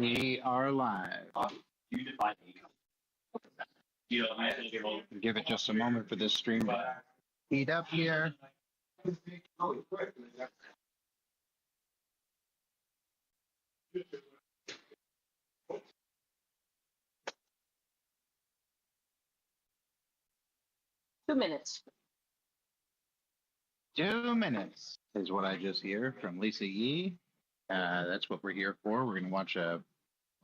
We are live. Give it just a moment for this stream to heat up here. 2 minutes. 2 minutes is what I just hear from Lisa Yee. That's what we're here for. We're going to watch a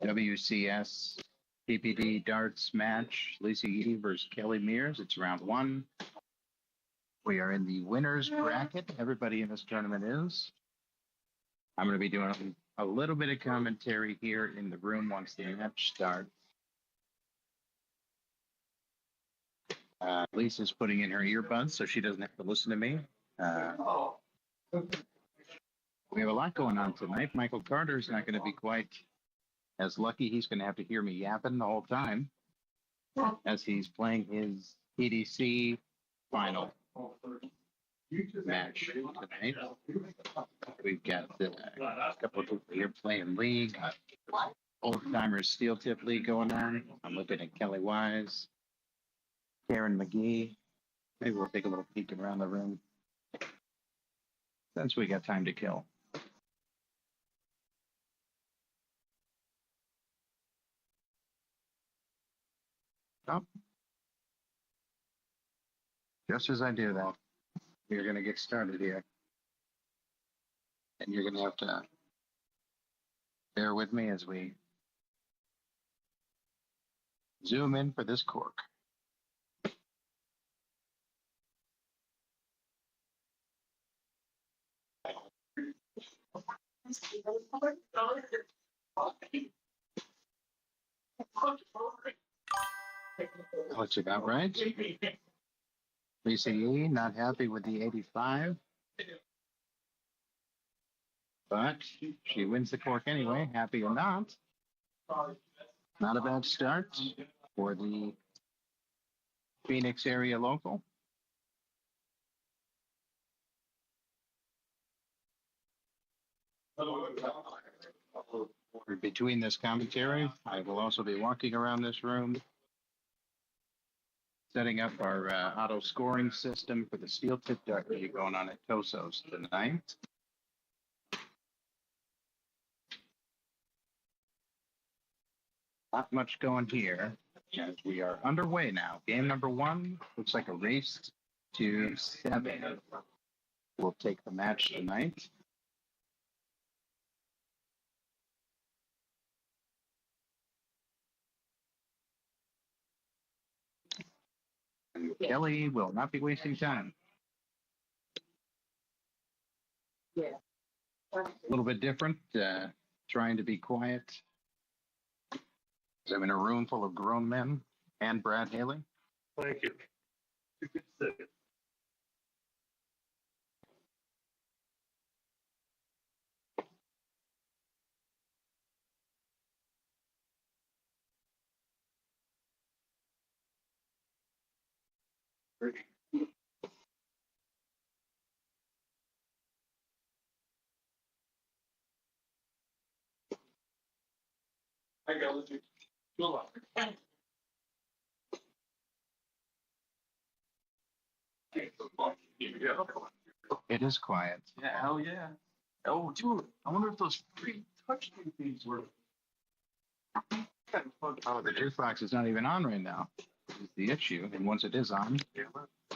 WCS PPD darts match. Lisa Yee versus Kelly Meares. It's round one. We are in the winner's bracket. Everybody in this tournament is. I'm going to be doing a little bit of commentary here in the room once the match starts. Lisa's putting in her earbuds so she doesn't have to listen to me. We have a lot going on tonight. Michael Carter's not going to be quite as lucky. He's going to have to hear me yapping the whole time as he's playing his EDC final match tonight. We've got a couple of people here playing league. Old Timers Steel Tip League going on. I'm looking at Kelly Wise, Karen McGee. Maybe we'll take a little peek around the room since we got time to kill. Oh. Just as I do that, we're going to get started here. And you're going to have to bear with me as we zoom in for this cork. Looks about right. Lisa Yee not happy with the 85. But she wins the cork anyway, happy or not. Not a bad start for the Phoenix area local. Between this commentary, I will also be walking around this room, setting up our auto scoring system for the steel tip dart league going on at Toso's tonight. Not much going here as we are underway now. Game number one looks like a race to 7. We'll take the match tonight. And Kelly will not be wasting time. Yeah. A little bit different, trying to be quiet. I'm in a room full of grown men and Brad Haley. Thank you. I got it. Good luck. It is quiet. Yeah, hell yeah. Oh, dude, I wonder if those free touchscreen things were. Oh, the jukebox is not even on right now. Is the issue. And once it is on, it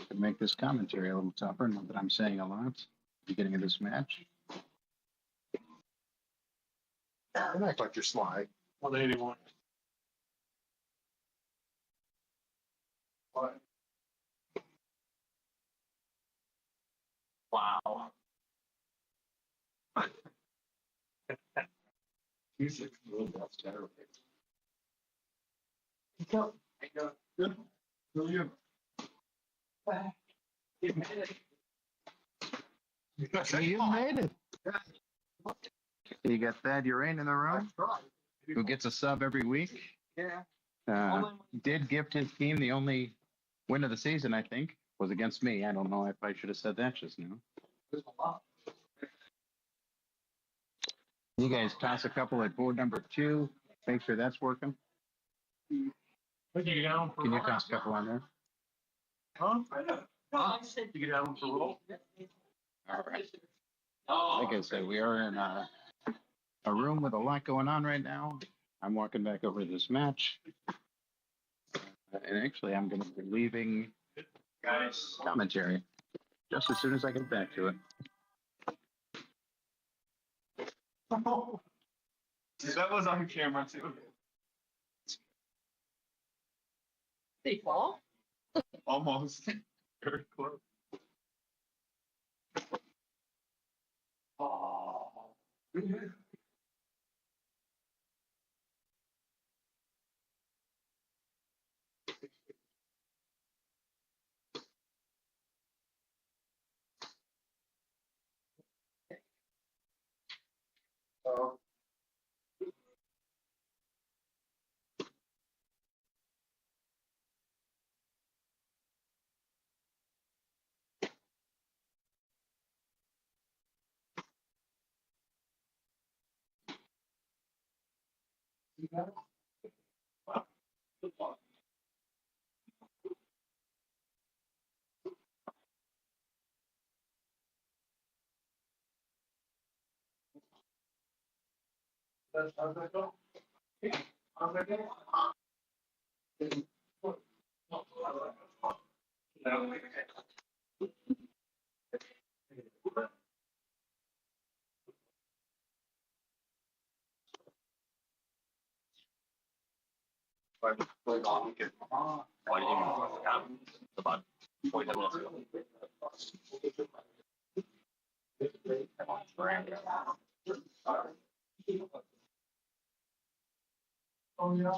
can make this commentary a little tougher. Not that I'm saying a lot at the beginning of this match. Don't act like you're sly. 181. What? Wow. Music, that's terrible. I got good. Brilliant. You made it. You made it. You got Thad Urain in the room, who gets a sub every week. Yeah. Did gift his team the only win of the season, I think, was against me. I don't know if I should have said that just now. There's a lot. You guys toss a couple at board number 2. Make sure that's working. Would you get down for Can you roll? toss a couple on there? Huh? You get down for roll? All right. Like I said, we are in a room with a lot going on right now. I'm walking back over this match. And actually, I'm going to be leaving Guys. commentary just as soon as I get back to it. That was on camera too. They fall? Almost. Very close. Oh. About 40 minutes ago. Oh, yeah.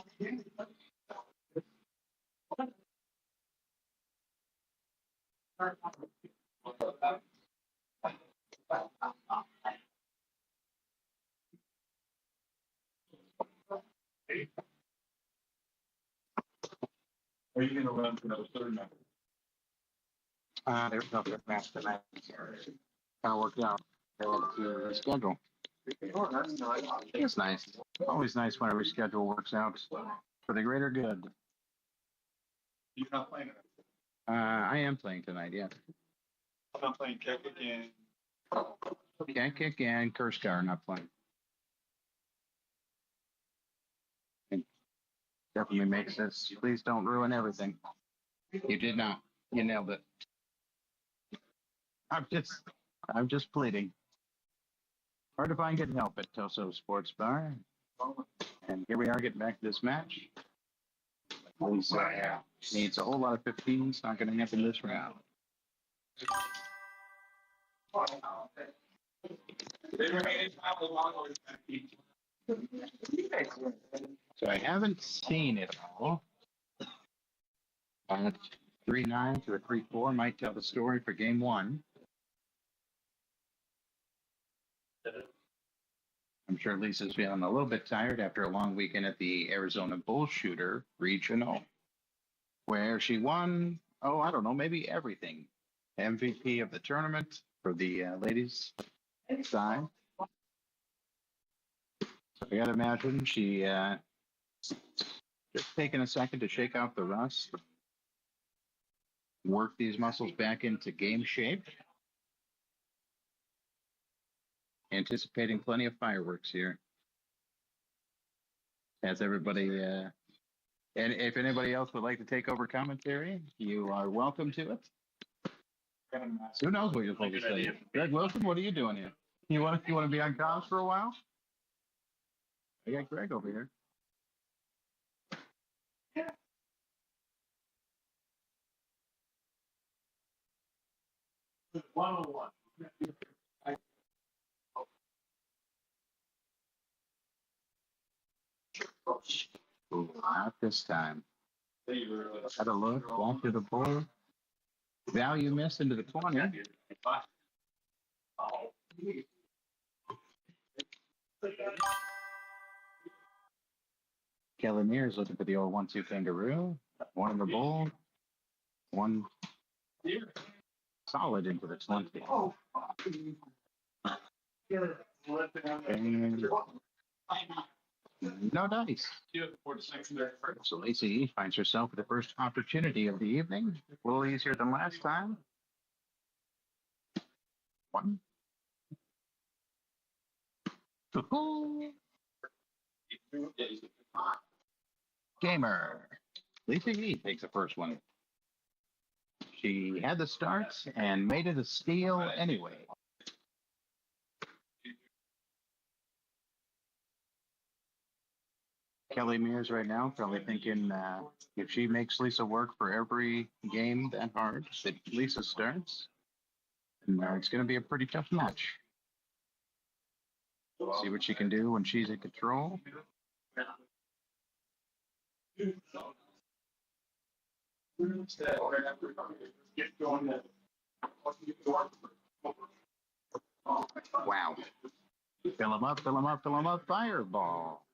Are you gonna run for another third number? There's no good match tonight. Kind of worked out. They had to reschedule. Oh, that's nice. It's nice. Always nice when a reschedule works out for the greater good. You're not playing it. I am playing tonight, yeah. I'm not playing kick again. Kick and Kurskar are not playing. It definitely makes this. Please don't ruin everything. You did not. You nailed it. I'm just pleading. Hard to find good help at Toso Sports Bar. And here we are getting back to this match. Lisa needs a whole lot of 15s. Not going to happen this round. So I haven't seen it all. 3-9 to a 3-4 might tell the story for game 1. I'm sure Lisa's feeling a little bit tired after a long weekend at the Arizona Bullshooter Regional, where she won, I don't know, maybe everything. MVP of the tournament for the ladies side. So I got to imagine she just taking a second to shake out the rust, work these muscles back into game shape. Anticipating plenty of fireworks here. As everybody, and if anybody else would like to take over commentary, you are welcome to it. Who knows what you're supposed to say? Greg Wilson, what are you doing here? You want to be on comms for a while? I got Greg over here. One-on-one. Ooh, not this time. Had a look, walk to the board. Value miss into the 20. Kelly Meares looking for the old 1-2 kangaroo. One in the bowl. One solid into the 20. And no dice. So Lacey E finds herself with the first opportunity of the evening. A little easier than last time. One. Gamer. Lacey E takes the first one. She had the starts and made it a steal anyway. Kelly Meares right now probably thinking if she makes Lisa work for every game that hard that Lisa starts, it's going to be a pretty tough match. See what she can do when she's in control. Wow. Fill him up, fill him up, fill him up. Fireball.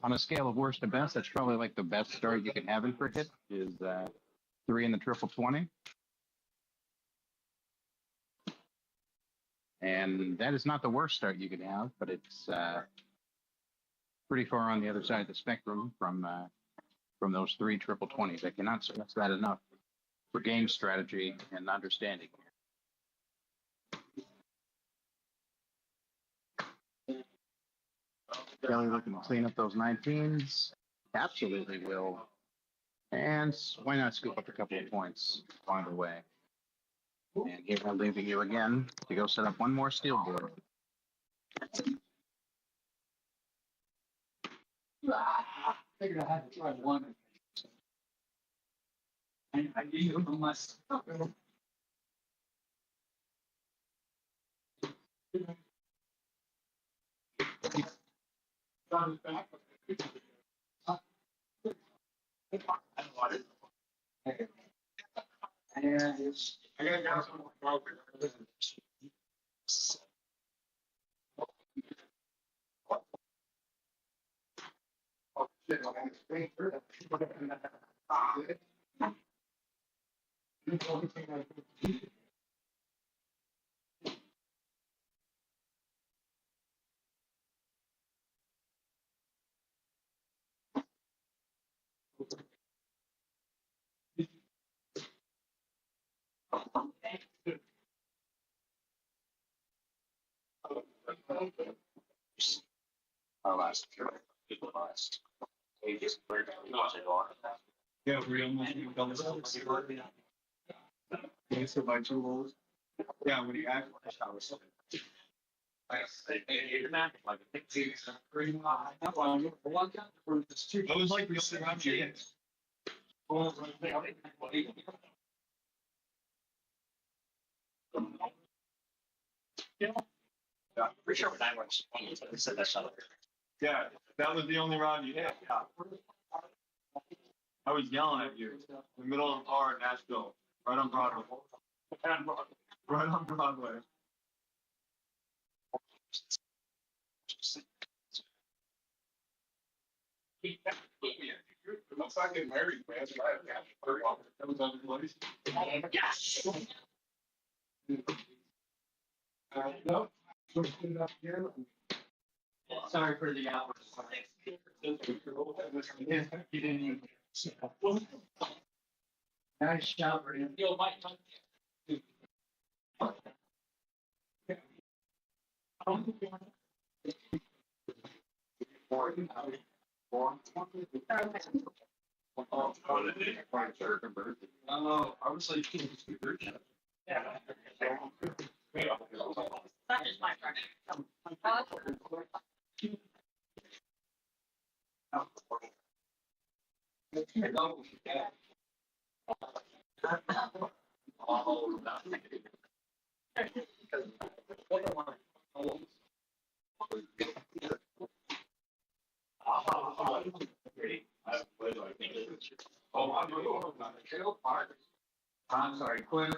On a scale of worst to best, that's probably like the best start you can have in cricket is 3 in the triple 20. And that is not the worst start you could have, but it's pretty far on the other side of the spectrum from those 3 triple 20s. I cannot stress that enough for game strategy and understanding. Kelly looking to clean up those 19s. Absolutely will. And why not scoop up a couple of points along the way? And here I'm leaving you again to go set up one more steel board. Figured I had to try one. I gave them my stuff. I gotta go. Our last. Yeah, we almost done this. Yeah, so by 2 holes. Yeah, when you act like I was. I was like, we only round you in. Yeah. Pretty sure when I was said that shot. Yeah, that was the only round you hit. Yeah. I was yelling at you in the middle of the bar in Nashville, right on Broadway. Right on Broadway. I'm fucking married, man. That was on the place. Yes. No. Sorry for the hours. You didn't even. Nice shot for him. Yo, Mike. Oh, I was like, Yeah. That is my friend. I'm sorry, Quinn.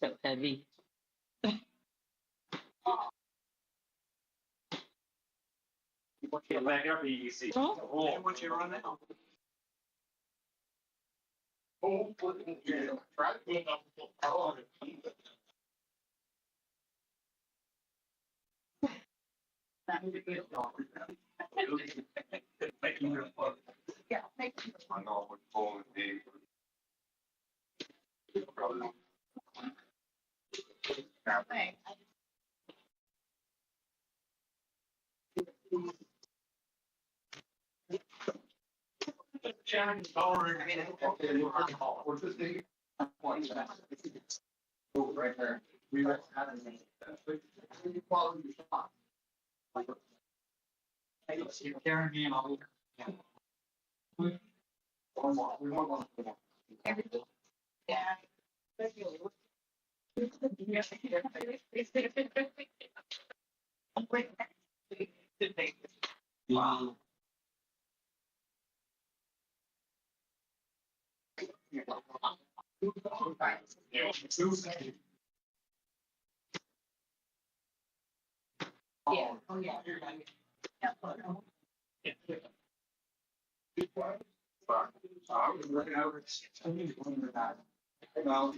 So heavy. Back up, you see. Oh. What you run out? Yeah, thank you. I know what full and deep. Probably. Thanks. What's this thing? Oh, right there. We were having. Quality shot. Karen, me and all. One more, we want one more. Yeah. Wow. Yeah. Oh, yeah. Yeah. I was looking over. Well,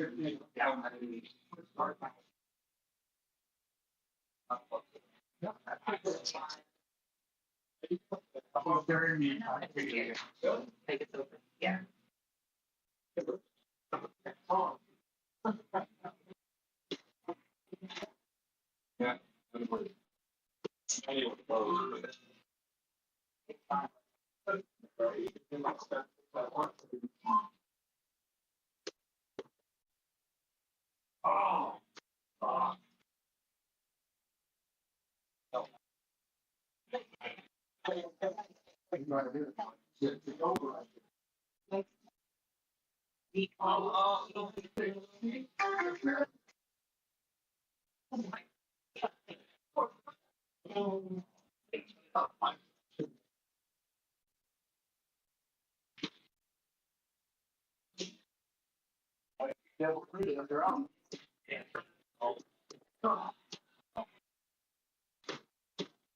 Take it over. Yeah. Yeah. Oh. Yeah, we're pretty on their own.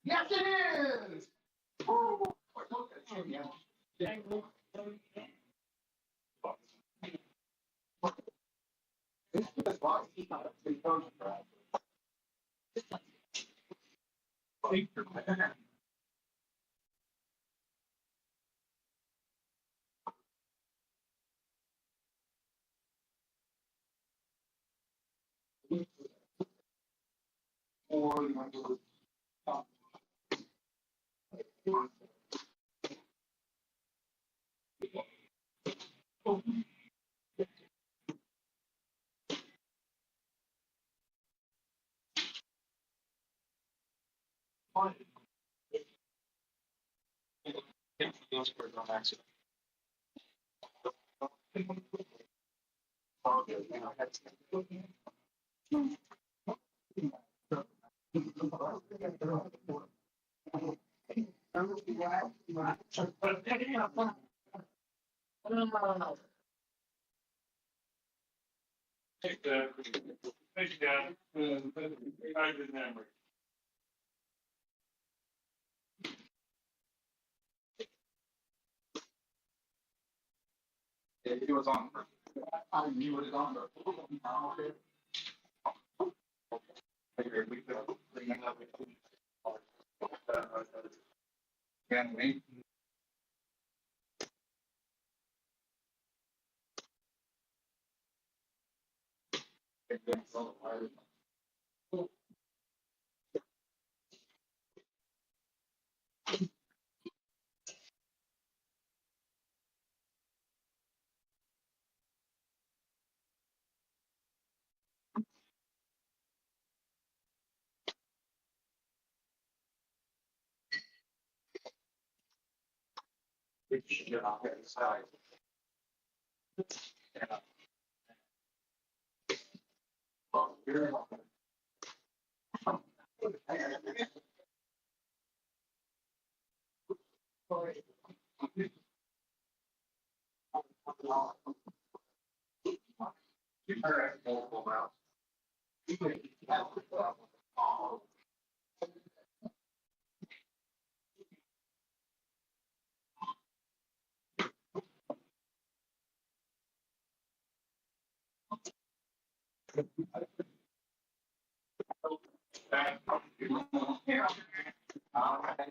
Yes, it is. Woo. Or you want to Take that. Take that. I remember. It was on. I knew it was on. Again, me.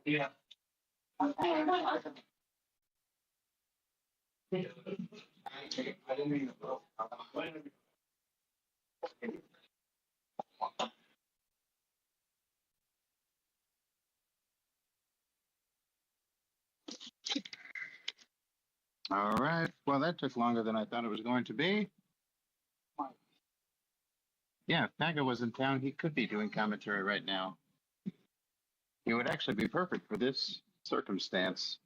Yeah. All right. Well, that took longer than I thought it was going to be. Yeah, if Paga was in town, he could be doing commentary right now. He would actually be perfect for this circumstance,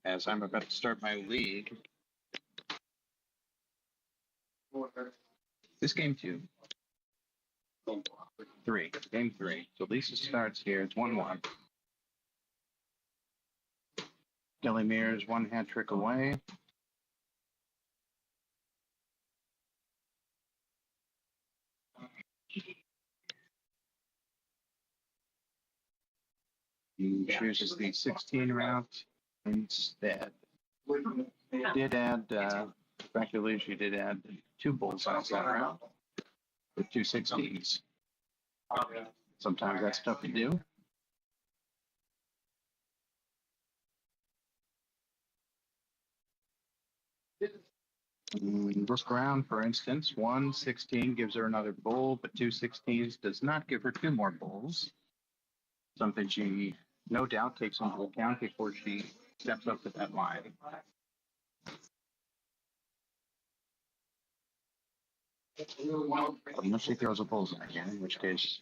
as I'm about to start my league. This game two. Game three. So Lisa starts here. It's 1-1. Kelly Meares one hat trick away. He chooses the 16 route instead. Did add, speculation, she did add 2 bullseyes that round with 2 16s. Sometimes that's tough to do. Brooke Brown, for instance, 1 16 gives her another bull, but 2 16s does not give her 2 more bulls. Something she no doubt takes into account before she steps up to that line. Unless she throws a bullseye again, in which case.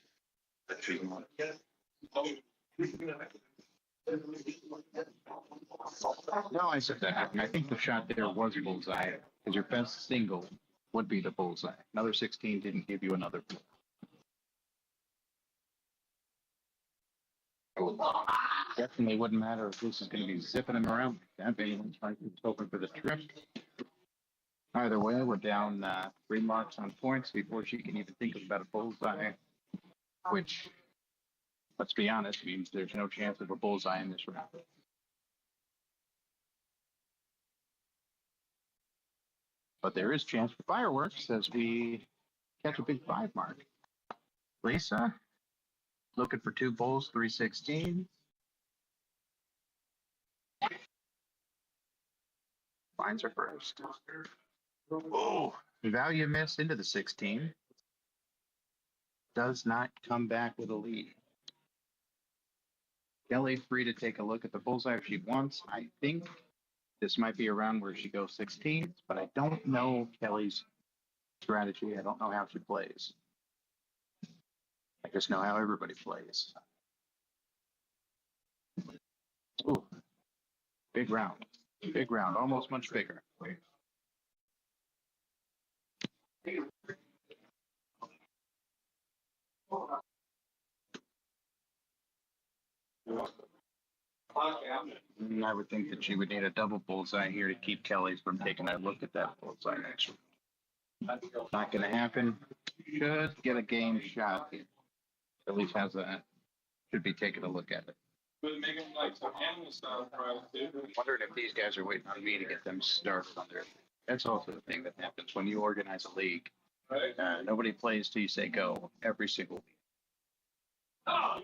No, I said that. I think the shot there was bullseye, because your best single would be the bullseye. Another 16 didn't give you another bull. Definitely wouldn't matter if this is going to be zipping him around. That anyone's hoping for the trip. Either way, we're down 3 marks on points before she can even think about a bullseye, which, let's be honest, means there's no chance of a bullseye in this round. But there is chance for fireworks as we catch a big 5 mark. Lisa, looking for 2 bulls, 3 16. Finds her first. Oh, value miss into the 16. Does not come back with a lead. Kelly free to take a look at the bullseye if she wants. I think this might be a round where she goes 16, but I don't know Kelly's strategy. I don't know how she plays. I just know how everybody plays. Ooh, big round. Big round, almost much bigger. I would think that she would need a double bullseye here to keep Kelly from taking a look at that bullseye next round. Not going to happen. Should get a game shot here. At least has a, should be taking a look at it. But make them like some animal style fries too. Wondering if these guys are waiting on me to get them started on their. That's also the thing that happens when you organize a league. Right? Nobody plays till you say go every single week. Oh,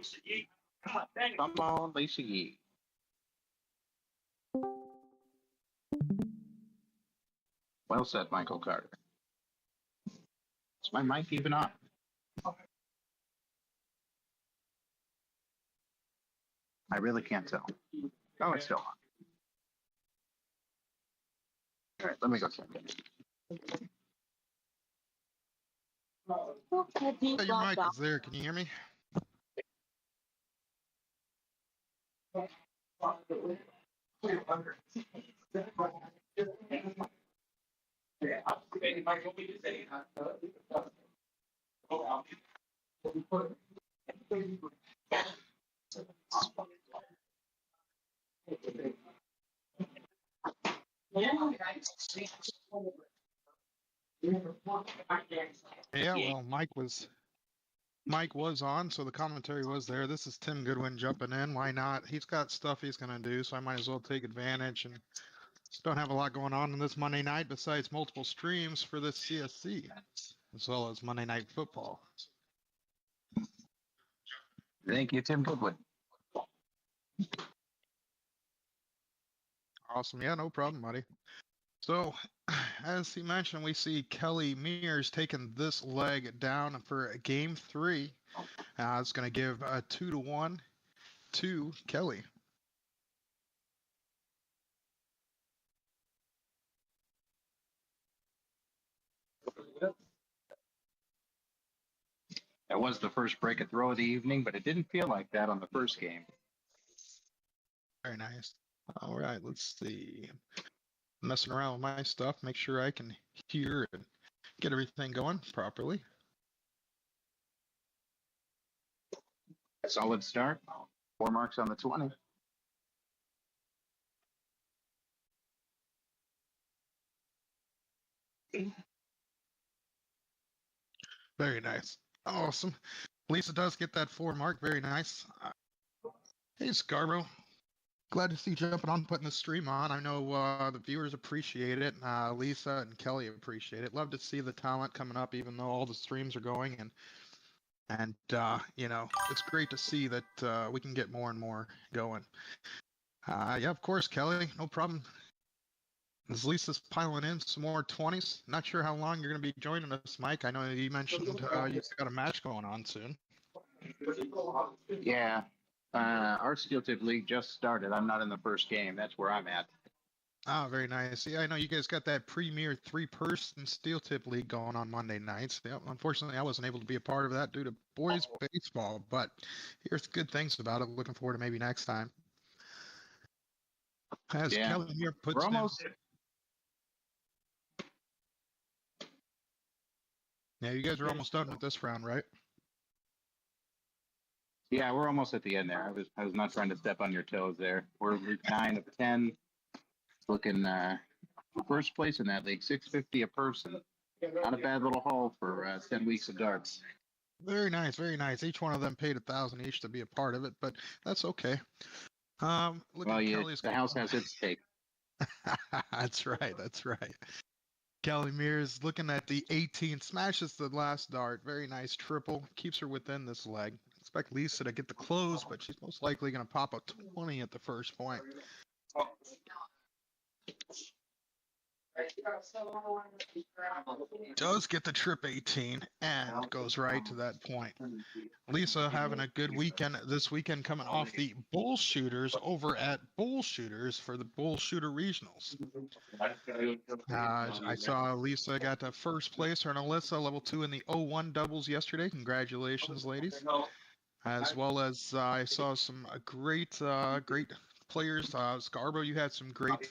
God, dang it. Come on, Lisa Yee. Well said, Michael Carter. Is my mic even on? I really can't tell. Oh, it's still on. All right, let me go check it. Hey, your mic is there. Can you hear me? Yeah, well, Mike was on, so the commentary was there. This is Tim Goodwin jumping in. Why not? He's got stuff he's gonna do, so I might as well take advantage and don't have a lot going on this Monday night besides multiple streams for this CSC, as well as Monday Night Football. Thank you, Tim Goodwin. Awesome. Yeah, no problem, buddy. So, as he mentioned, we see Kelly Meares taking this leg down for game 3. It's going to give a 2-1 to Kelly. That was the first break and throw of the evening, but it didn't feel like that on the first game. Very nice. All right, let's see. Messing around with my stuff, make sure I can hear and get everything going properly. Solid start. 4 marks on the 20. Very nice. Awesome. Lisa does get that 4 mark. Very nice. Hey, Scarborough. Glad to see you jumping on, putting the stream on. I know the viewers appreciate it. Lisa and Kelly appreciate it. Love to see the talent coming up, even though all the streams are going. And you know, it's great to see that we can get more and more going. Yeah, of course, Kelly. No problem. As Lisa's piling in some more 20s. Not sure how long you're going to be joining us, Mike. I know you mentioned you've got a match going on soon. Yeah. Our Steel Tip League just started. I'm not in the first game. That's where I'm at. Oh, very nice. Yeah, I know you guys got that premier 3-person Steel Tip League going on Monday nights. Yeah, unfortunately, I wasn't able to be a part of that due to boys baseball, but here's good things about it. Looking forward to maybe next time. As Yeah. Kelly here puts We're almost. Yeah, you guys are almost done with this round, right? Yeah, we're almost at the end there. I was not trying to step on your toes there. We're 9 of 10. Looking first place in that league, $650 a person. Not a bad little haul for 10 weeks of darts. Very nice, very nice. Each one of them paid $1,000 each to be a part of it, but that's okay. Look Well, at Kelly's the house has its stake. That's right, that's right. Kelly Meares looking at the 18, smashes the last dart. Very nice triple, keeps her within this leg. Expect Lisa to get the close, but she's most likely going to pop a 20 at the first point. Does get the trip 18 and goes right to that point. Lisa having a good weekend this weekend, coming off the Bull Shooters over at Bull Shooters for the Bull Shooter Regionals. I saw Lisa got to first place, her and Alyssa level 2 in the 01 doubles yesterday. Congratulations, ladies. As well as I saw some great players. Scarborough, you had some great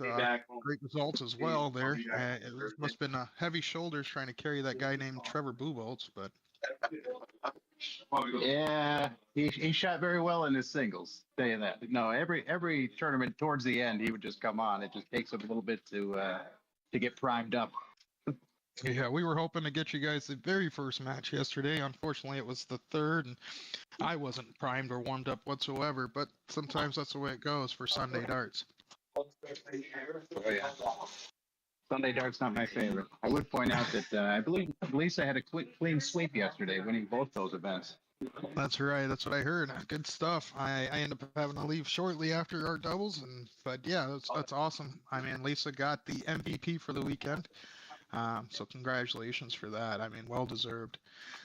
results as well there. It must have been heavy shoulders trying to carry that guy named Trevor Bubolts, but yeah, he shot very well in his singles. Saying that, no, every tournament towards the end he would just come on. It just takes him a little bit to get primed up. Yeah, we were hoping to get you guys the very first match yesterday. Unfortunately, it was the third, and I wasn't primed or warmed up whatsoever, but sometimes that's the way it goes for Sunday darts. Oh, yeah. Sunday darts not my favorite. I would point out that I believe Lisa had a clean sweep yesterday, winning both those events. That's right. That's what I heard. Good stuff. I ended up having to leave shortly after our doubles, but yeah, that's awesome. I mean, Lisa got the MVP for the weekend. So congratulations for that. I mean, well deserved.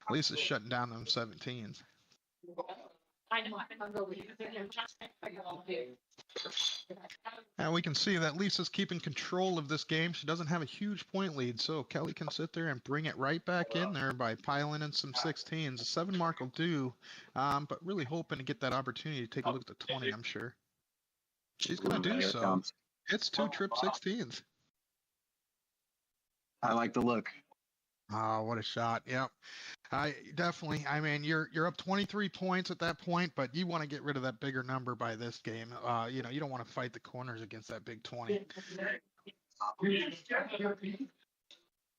Lisa's shutting down them 17s. I know. And we can see that Lisa's keeping control of this game. She doesn't have a huge point lead, so Kelly can sit there and bring it right back in there by piling in some 16s. A 7 mark will do, but really hoping to get that opportunity to take a look at the 20, I'm sure. She's gonna do Here it so. comes. It's 2 trip 16s. I like the look. Oh, what a shot. Yep. I definitely, I mean, you're up 23 points at that point, but you want to get rid of that bigger number by this game. You know, you don't want to fight the corners against that big 20.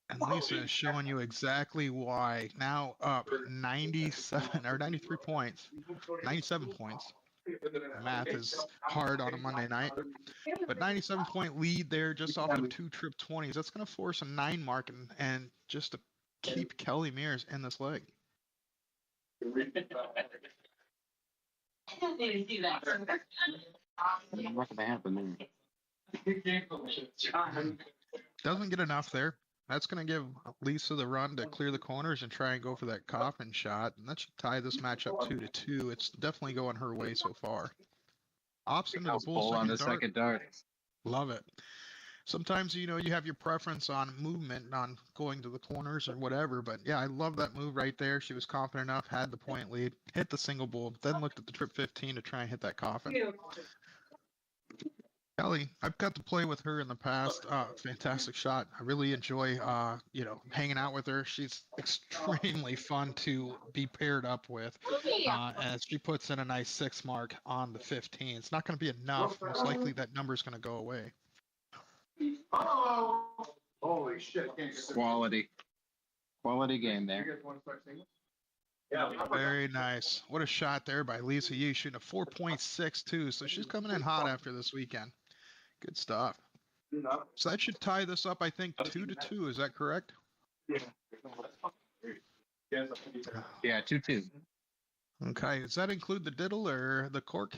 And Lisa is showing you exactly why. Now up 97 or 93 points, 97 points. Math is hard on a Monday night, but 97-point lead there just off the 2 trip 20s. That's going to force a 9 mark and just to keep Kelly Meares in this leg. I didn't see that. What could happen there? Doesn't get enough there. That's going to give Lisa the run to clear the corners and try and go for that coffin shot. And that should tie this match up 2-2. It's definitely going her way so far. Ops into the bull on the second dart. second dart. Love it. Sometimes, you know, you have your preference on movement, on going to the corners or whatever. But yeah, I love that move right there. She was confident enough, had the point lead, hit the single bull, then looked at the trip 15 to try and hit that coffin. Kelly, I've got to play with her in the past. Fantastic shot. I really enjoy, you know, hanging out with her. She's extremely fun to be paired up with. As she puts in a nice 6 mark on the 15. It's not going to be enough. Most likely that number is going to go away. Holy shit. Quality game there. Very nice. What a shot there by Lisa Yu, shooting a 4.62. So she's coming in hot after this weekend. Good stuff. So that should tie this up, I think, 2-2. Is that correct? Yeah, 2-2. Okay. Does that include the diddle or the cork?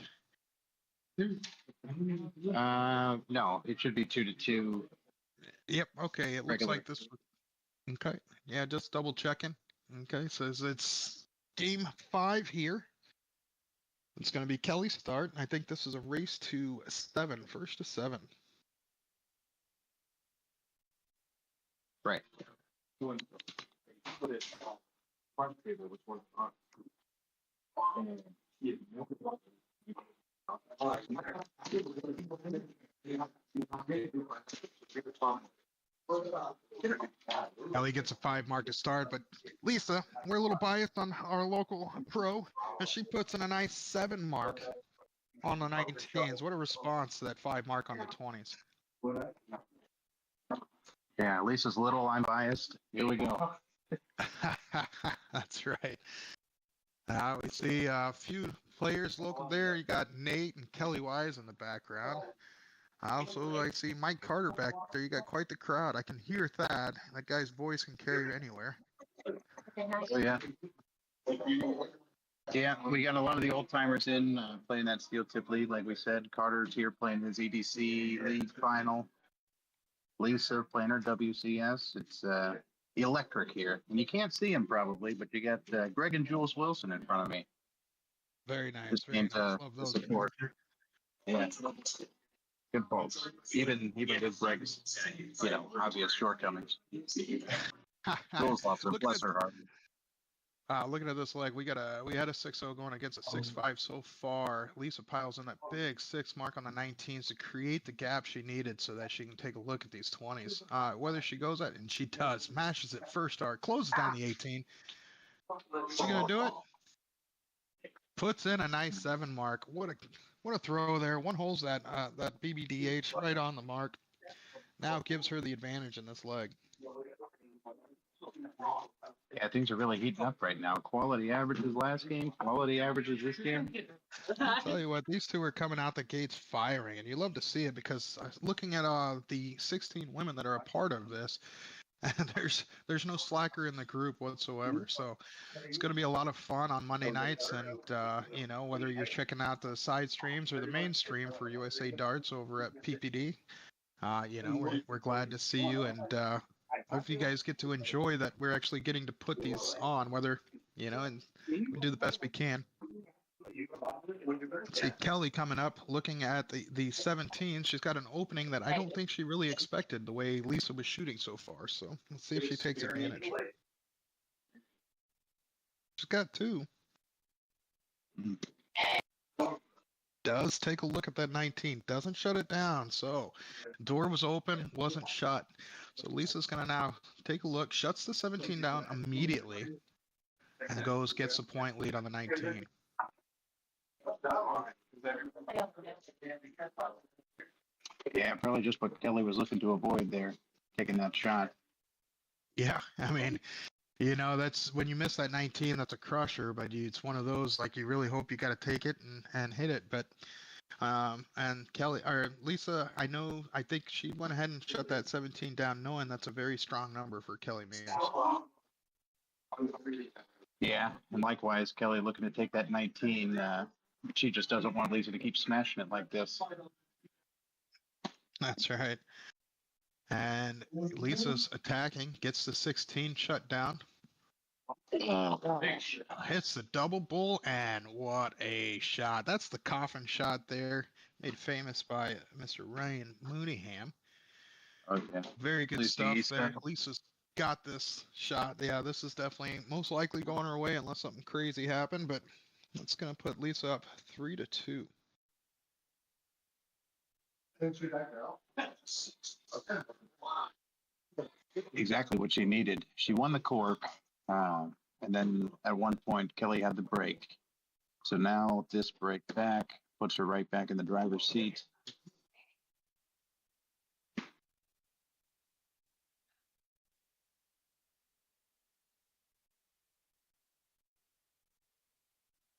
No, it should be 2-2. Yep. Okay. It looks Regular. like this. Okay. Yeah, just double checking. Okay. Says it's game 5 here. It's going to be Kelly's start. I think this is a race to 7, first to 7. Right. Kelly gets a 5 mark to start, but Lisa, we're a little biased on our local pro, as she puts in a nice 7 mark on the 19s. What a response to that 5 mark on the 20s. Yeah, Lisa's little, I'm biased. Here we go. That's right. We see a few players local there. You got Nate and Kelly Wise in the background. I see Mike Carter back there. You got quite the crowd. I can hear Thad. That guy's voice can carry you anywhere. Oh, yeah. Yeah, we got a lot of the old timers in playing that steel tip lead, like we said. Carter's here playing his EDC league final. Lisa playing her WCS. It's electric here. And you can't see him probably, but you got Greg and Jules Wilson in front of me. Very nice. Just Very came nice. to Love those. support. Yeah. Good folks. Even with Greg's, you know, obvious shortcomings. Jules loves her. Bless her heart. Looking at this leg, we had a 6-0 going against a 6-5 so far. Lisa piles in that big 6 mark on the 19s to create the gap she needed so that she can take a look at these 20s. Whether she goes at, and she does, mashes it first start, closes down the 18. Is she gonna do it? Puts in a nice 7 mark. What a throw there. One holes that BBDH right on the mark. Now gives her the advantage in this leg. Yeah, things are really heating up right now. Quality averages last game, quality averages this game. I'll tell you what, these two are coming out the gates firing, and you love to see it because looking at the 16 women that are a part of this, and there's no slacker in the group whatsoever. So it's going to be a lot of fun on Monday nights, and you know, whether you're checking out the side streams or the main stream for USA Darts over at PPD, you know, we're glad to see you, and hope you guys get to enjoy that. We're actually getting to put these on, whether, you know, and we do the best we can. Let's see Kelly coming up, looking at the 17. She's got an opening that I don't think she really expected the way Lisa was shooting so far. So let's see if she takes advantage. She's got 2. does take a look at that 19, doesn't shut it down. So door was open, wasn't shut. So Lisa's going to now take a look, shuts the 17 down immediately, and gets a point lead on the 19. Yeah, probably just what Kelly was looking to avoid there, taking that shot. Yeah, I mean, that's when you miss that 19, that's a crusher, but it's one of those, like, you really hope you got to take it and hit it. But, and Kelly, or Lisa, I think she went ahead and shut that 17 down, knowing that's a very strong number for Kelly Meares. Yeah, and likewise, Kelly looking to take that 19. She just doesn't want Lisa to keep smashing it like this. That's right. And Lisa's attacking, gets the 16 shut down. Hits the double bull, and what a shot. That's the coffin shot there, made famous by Mr. Ryan Mooneyham. Okay. Very good Lisa stuff East there. style. Lisa's got this shot. Yeah, this is definitely most likely going her way unless something crazy happened, but that's going to put Lisa up 3-2. Exactly what she needed. She won the cork, and then at one point Kelly had the break. So now this break back puts her right back in the driver's seat.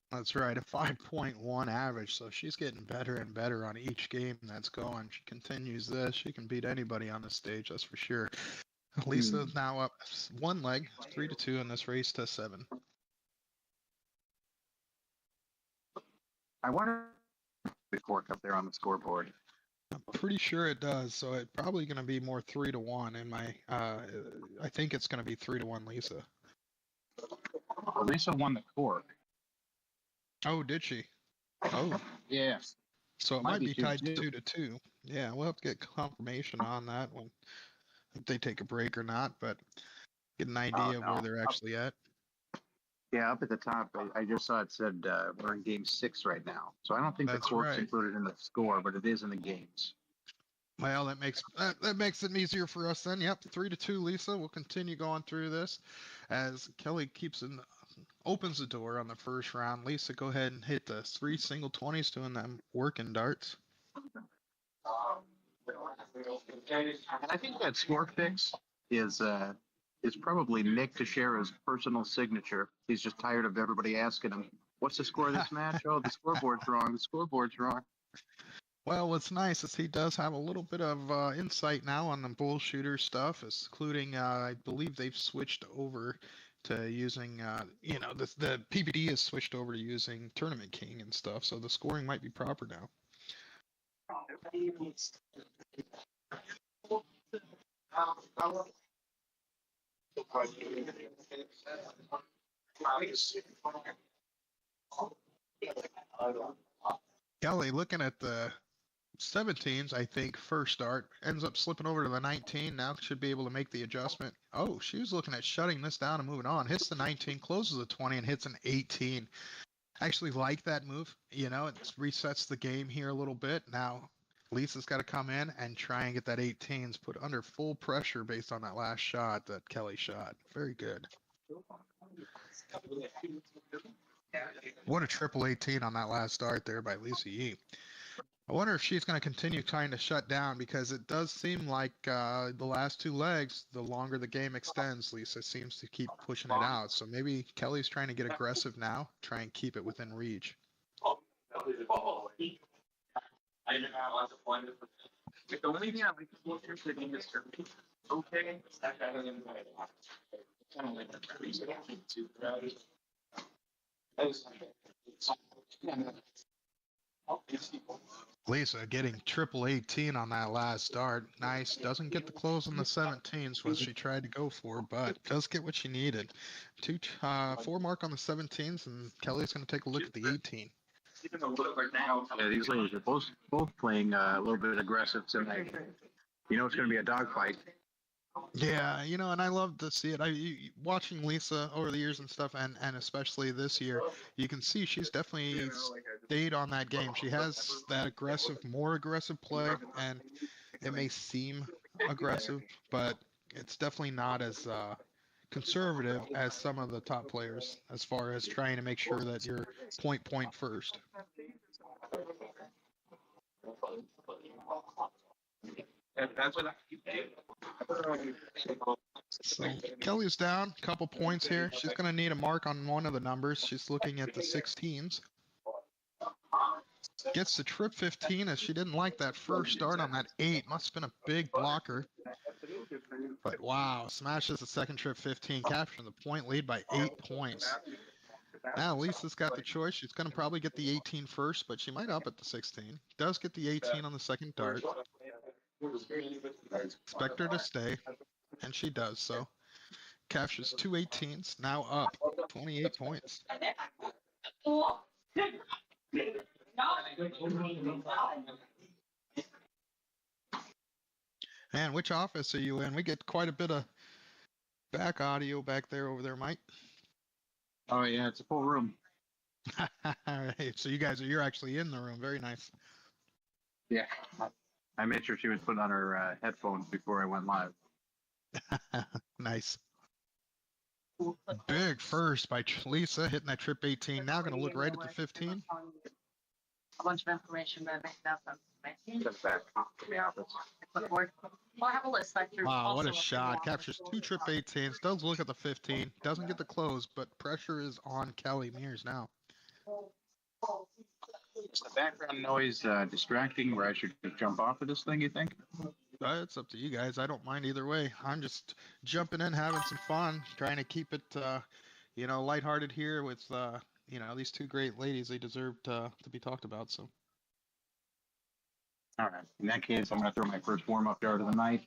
That's right, a 5.1 average, so she's getting better and better on each game that's going. She continues this, she can beat anybody on the stage, that's for sure. Lisa's now up one leg, 3-2 in this race to 7. I wonder if the cork up there on the scoreboard. I'm pretty sure it does, so it's probably going to be more 3-1 in my, I think it's going to be 3-1 Lisa. Well, Lisa won the cork. Oh, did she? Oh, Yeah. so it Might might be be tied 2-2. 2-2. Yeah, we'll have to get confirmation on that when if they take a break or not, but get an idea of where they're actually at. Yeah, up at the top, I just saw it said we're in game 6 right now. So I don't think That's the cork's right. included in the score, but it is in the games. Well, that makes it easier for us then. Yep, 3-2, Lisa. We'll continue going through this as Kelly opens the door on the first round. Lisa, go ahead and hit the 3 single 20s, doing them working darts. And I think that score fix is probably Nick Teixeira's personal signature. He's just tired of everybody asking him, "What's the score of this match?" "Oh, the scoreboard's wrong. The scoreboard's wrong." Well, what's nice is he does have a little bit of insight now on the bull shooter stuff, including I believe they've switched over to using, the PBD has switched over to using Tournament King and stuff, so the scoring might be proper now. Kelly, looking at the 17s, I think first start ends up slipping over to the 19. Now should be able to make the adjustment. Oh, she was looking at shutting this down and moving on. Hits the 19, closes the 20, and hits an 18. I actually like that move. It resets the game here a little bit. Now Lisa's got to come in and try and get that 18s put under full pressure based on that last shot that Kelly shot. Very good. What a triple 18 on that last start there by Lisa Yee. I wonder if she's going to continue trying to shut down, because it does seem like the last 2 legs, the longer the game extends, Lisa seems to keep pushing it out. So maybe Kelly's trying to get aggressive now, try and keep it within reach. The only thing I like to look at the game is okay. Lisa getting triple 18 on that last start. Nice. Doesn't get the close on the 17s, what she tried to go for, but does get what she needed. 4 mark on the 17s, and Kelly's going to take a look at the 18. Yeah, these ladies are both playing a little bit aggressive tonight. It's going to be a dogfight. Yeah, and I love to see it. Watching Lisa over the years and stuff, and especially this year, you can see she's definitely update on that game. She has that more aggressive play, and it may seem aggressive, but it's definitely not as conservative as some of the top players as far as trying to make sure that you're point first. That's what So Kelly's down a couple points here. She's going to need a mark on one of the numbers. She's looking at the 16s. Gets the trip 15 as she didn't like that first start on that 8. Must have been a big blocker. But wow, smashes the second trip 15, capturing the point lead by 8 points. Now Lisa's got the choice. She's going to probably get the 18 first, but she might up at the 16. Does get the 18 on the second dart. Expect her to stay, and she does so. Captures 2 18s, now up 28 points. And which office are you in? We get quite a bit of back audio back there over there, Mike. Oh yeah, it's a full room. All right, so you're actually in the room. Very nice. Yeah. I made sure she was putting on her headphones before I went live. Nice. Big first by Lisa, hitting that trip 18. Now going to look right at the 15. A bunch of information, but I think that's Just back to the office. clipboard. Well, I have a list. Wow, what a shot. Captures 2 trip 18s. Does look at the 15. Doesn't get the close, but pressure is on Kelly Meares now. Is the background noise distracting where I should just jump off of this thing, you think? It's up to you guys. I don't mind either way. I'm just jumping in, having some fun, trying to keep it, lighthearted here with, these two great ladies. They deserve to be talked about, so. All right. In that case, I'm going to throw my first warm-up dart of the night.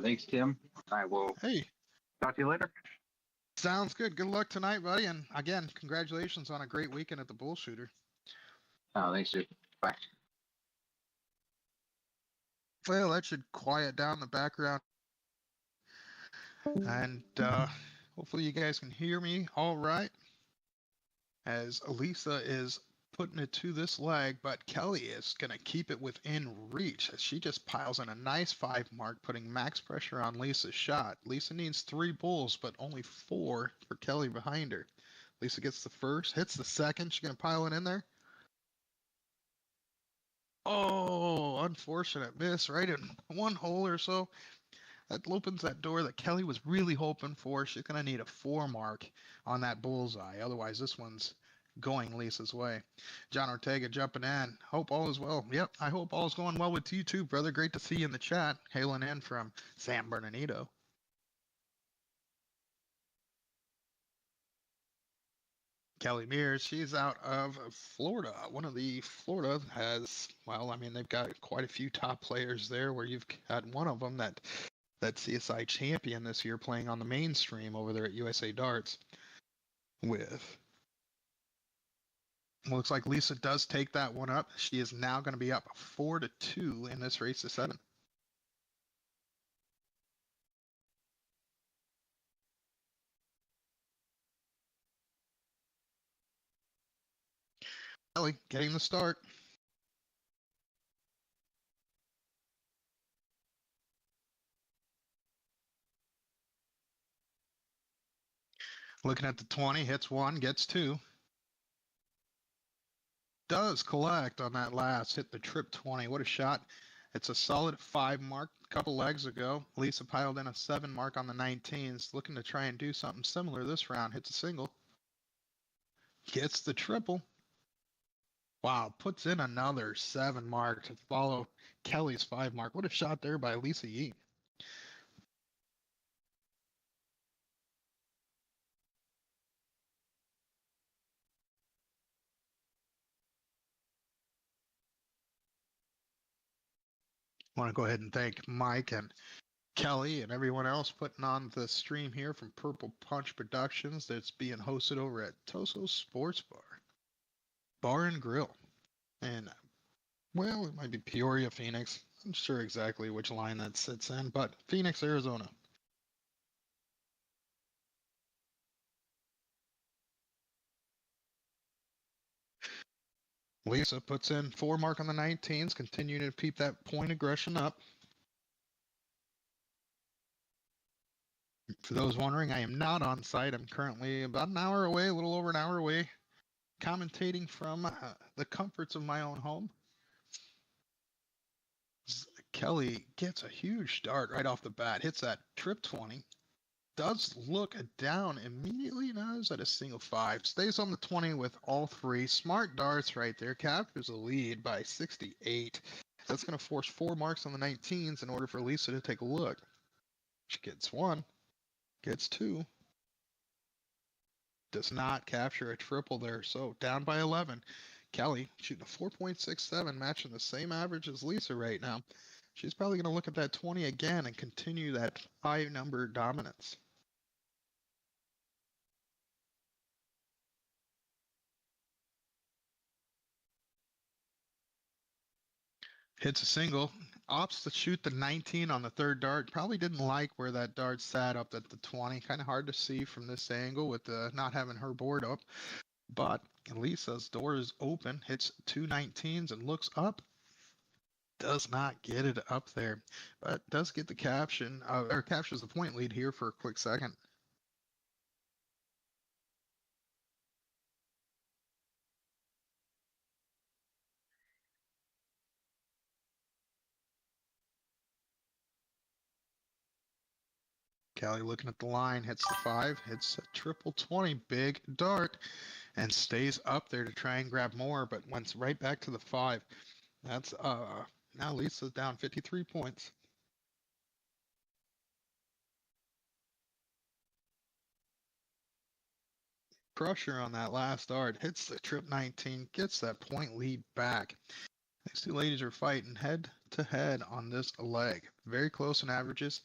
Thanks, Tim. I will talk to you later. Sounds good. Good luck tonight, buddy. And again, congratulations on a great weekend at the Bull Shooter. Thanks, dude. Bye. Well, that should quiet down the background. And hopefully you guys can hear me all right. As Elisa is putting it to this leg, but Kelly is going to keep it within reach as she just piles in a nice 5 mark, putting max pressure on Lisa's shot. Lisa needs 3 bulls, but only 4 for Kelly behind her. Lisa gets the first, hits the second. She's going to pile it in there. Oh, unfortunate miss right in 1 hole or so. That opens that door that Kelly was really hoping for. She's going to need a 4 mark on that bullseye. Otherwise, this one's going Lisa's way. John Ortega jumping in. Hope all is well. Yep, I hope all is going well with you too, brother. Great to see you in the chat. Hailing in from San Bernardino. Kelly Meares, she's out of Florida. One of the Florida has, they've got quite a few top players there where you've got one of them that CSI champion this year playing on the mainstream over there at USA Darts with. Looks like Lisa does take that one up. She is now going to be up 4-2 in this race to 7. Kelly getting the start. Looking at the 20, hits 1, gets 2. Does collect on that last, hit the trip 20. What a shot. It's a solid 5 mark a couple legs ago. Lisa piled in a 7 mark on the 19s. Looking to try and do something similar this round. Hits a single. Gets the triple. Wow, puts in another 7 mark to follow Kelly's 5 mark. What a shot there by Lisa Yee. I want to go ahead and thank Mike and Kelly and everyone else putting on the stream here from Purple Punch Productions that's being hosted over at Toso Sports Bar and Grill. And, it might be Peoria, Phoenix. I'm not sure exactly which line that sits in, but Phoenix, Arizona. Lisa puts in 4 mark on the 19s, continuing to keep that point aggression up. For those wondering, I am not on site. I'm currently about an hour away, a little over an hour away, commentating from the comforts of my own home. Kelly gets a huge start right off the bat, hits that trip 20, does look down immediately, now is at a single 5, stays on the 20 with all 3, smart darts right there, captures the lead by 68. That's going to force 4 marks on the 19s in order for Lisa to take a look. She gets 1, gets 2, does not capture a triple there, so down by 11. Kelly shooting a 4.67, matching the same average as Lisa right now. She's probably going to look at that 20 again and continue that 5-number dominance. Hits a single, opts to shoot the 19 on the 3rd dart. Probably didn't like where that dart sat up at the 20. Kind of hard to see from this angle with not having her board up. But Lisa's door is open, hits 2 19s and looks up. Does not get it up there, but does get the caption, or captures the point lead here for a quick second. Kelly looking at the line, hits the 5, hits a triple 20, big dart, and stays up there to try and grab more, but went right back to the 5. That's, now Lisa's down 53 points. Crusher on that last dart, hits the trip 19, gets that point lead back. These two ladies are fighting head to head on this leg. Very close in averages.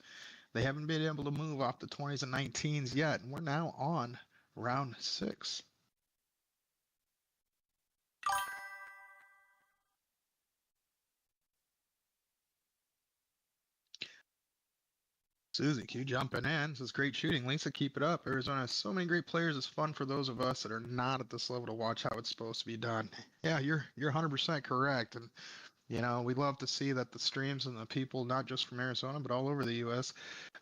They haven't been able to move off the 20s and 19s yet, and we're now on round 6. Susie Q jumping in. This is great shooting. Lisa, keep it up. Arizona has so many great players. It's fun for those of us that are not at this level to watch how it's supposed to be done. Yeah, you're 100% correct. And you know, we love to see that the streams and the people, not just from Arizona, but all over the U.S.,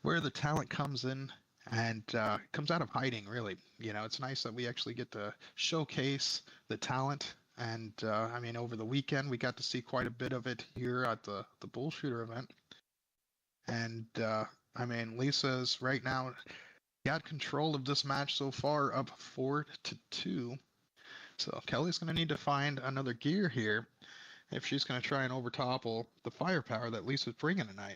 where the talent comes in and comes out of hiding, really. You know, it's nice that we actually get to showcase the talent. And, I mean, over the weekend, we got to see quite a bit of it here at the Bullshooter event. And, I mean, Lisa's right now got control of this match so far, up 4-2. So Kelly's going to need to find another gear here if she's going to try and overtopple the firepower that Lisa's bringing tonight.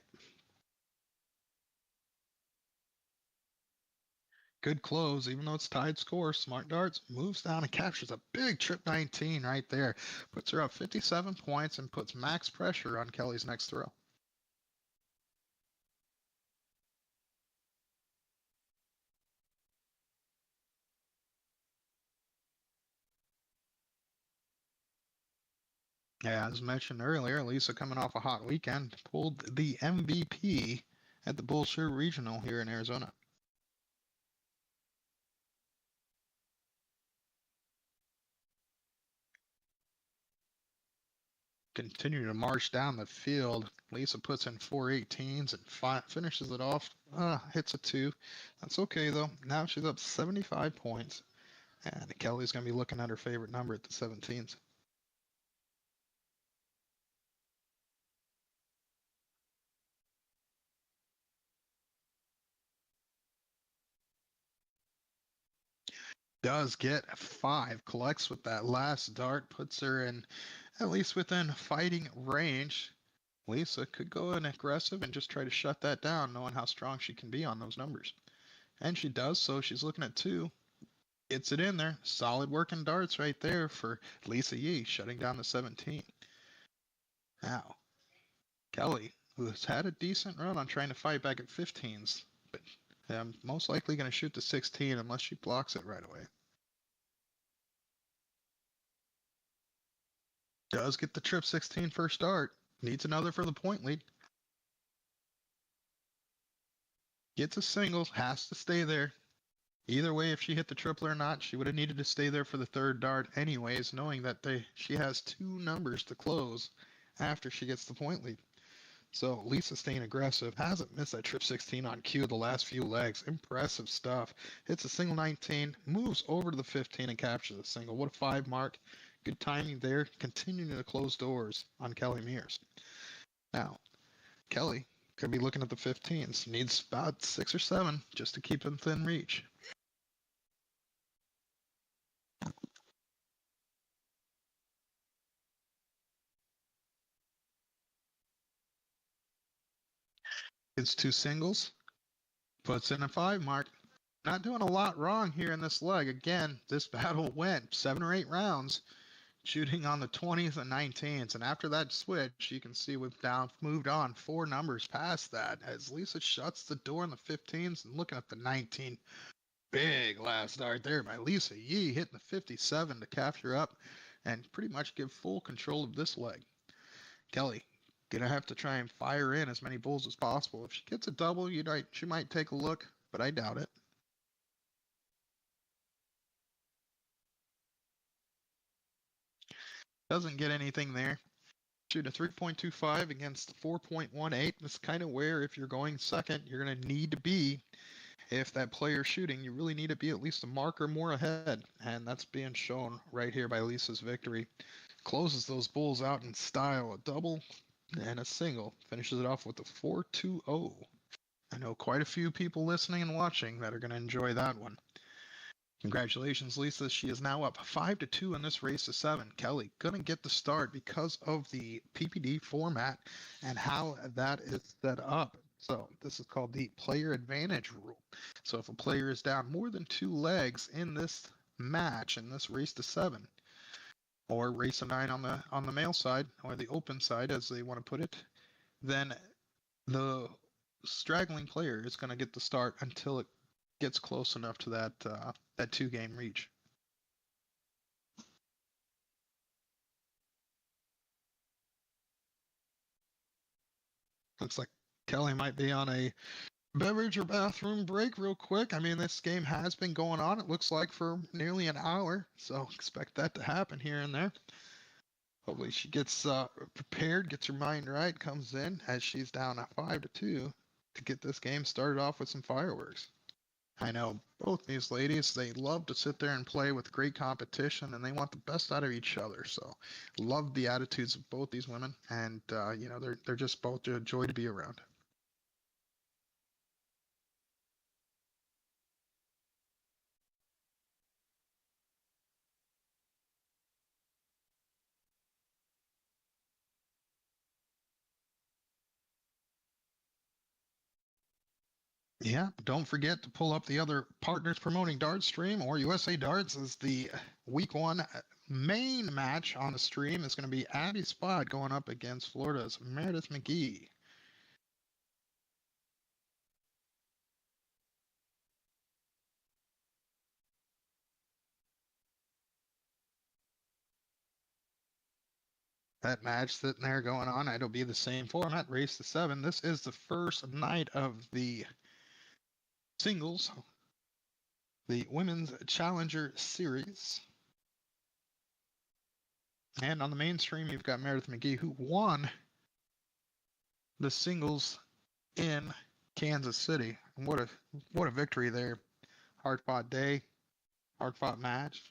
Good close, even though it's tied score. Smart darts moves down and captures a big trip 19 right there. Puts her up 57 points and puts max pressure on Kelly's next throw. Yeah, as mentioned earlier, Lisa coming off a hot weekend, pulled the MVP at the Bullshooter Regional here in Arizona. Continue to march down the field. Lisa puts in 4 18s and finishes it off. Hits a 2. That's okay, though. Now she's up 75 points. And Kelly's going to be looking at her favorite number at the 17s. Does get a 5. Collects with that last dart. Puts her in at least within fighting range. Lisa could go in aggressive and just try to shut that down, knowing how strong she can be on those numbers. And she does so. She's looking at 2. Gets it in there. Solid working darts right there for Lisa Yee, shutting down the 17. Now, Kelly, who's had a decent run on trying to fight back at 15s, but most likely going to shoot the 16 unless she blocks it right away. Does get the trip 16 first dart. Needs another for the point lead. Gets a singles, has to stay there. Either way, if she hit the triple or not, she would have needed to stay there for the third dart anyways, knowing that she has 2 numbers to close after she gets the point lead. So Lisa staying aggressive, hasn't missed that trip 16 on cue the last few legs. Impressive stuff. Hits a single 19, moves over to the 15 and captures the single. What a 5 mark. Good timing there. Continuing to close doors on Kelly Meares. Now, Kelly could be looking at the 15s. Needs about 6 or 7 just to keep him within reach. It's 2 singles. Puts in a 5 mark. Not doing a lot wrong here in this leg. Again, this battle went 7 or 8 rounds, shooting on the 20s and 19s. And after that switch, you can see we've moved on 4 numbers past that as Lisa shuts the door in the 15s and looking at the 19. Big last dart there by Lisa Yee, hitting the 57 to capture up and pretty much give full control of this leg. Kelly gonna have to try and fire in as many bulls as possible. If she gets a double, she might take a look, but I doubt it. Doesn't get anything there. Shoot a 3.25 against 4.18. That's kind of where, if you're going second, you're going to need to be. If that player's shooting, you really need to be at least a mark or more ahead. And that's being shown right here by Lisa's victory. Closes those bulls out in style. A double and a single. Finishes it off with a 4-2-0. I know quite a few people listening and watching that are going to enjoy that one. Congratulations, Lisa. She is now up 5-2 in this race to 7. Kelly gonna get the start because of the PPD format and how that is set up. So this is called the player advantage rule. So if a player is down more than 2 legs in this match, in this race to 7, or race to 9 on the male side, or the open side as they want to put it, then the straggling player is going to get the start until it gets close enough to that 2-game reach. Looks like Kelly might be on a beverage or bathroom break real quick. I mean, this game has been going on, it looks like, for nearly an hour, so expect that to happen here and there. Hopefully she gets prepared, gets her mind right, comes in as she's down at 5-2 to get this game started off with some fireworks. I know both these ladies, they love to sit there and play with great competition, and they want the best out of each other. So love the attitudes of both these women, and they're just both a joy to be around. Yeah, don't forget to pull up the other partners promoting Dart stream, or USA Darts, as the week 1 main match on the stream is going to be Abby Spot going up against Florida's Meredith McGee. That match sitting there going on, it'll be the same format, race to 7. This is the first night of the singles, the Women's Challenger Series. And on the mainstream, you've got Meredith McGee, who won the singles in Kansas City. And what a victory there. Hard-fought day, hard-fought match.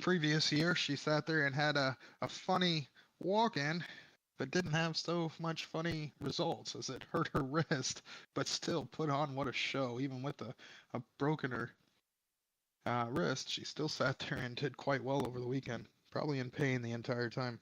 Previous year, she sat there and had a funny walk-in, but didn't have so much funny results as it hurt her wrist, but still put on what a show. Even with a broken her wrist, she still sat there and did quite well over the weekend. Probably in pain the entire time.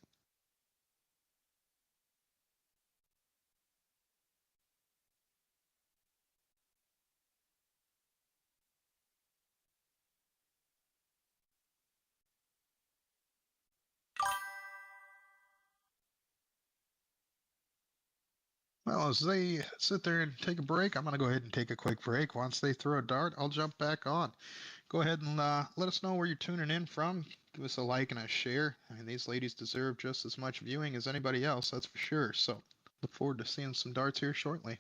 Well, as they sit there and take a break, I'm going to go ahead and take a quick break. Once they throw a dart, I'll jump back on. Go ahead and let us know where you're tuning in from. Give us a like and a share. I mean, these ladies deserve just as much viewing as anybody else, that's for sure. So look forward to seeing some darts here shortly.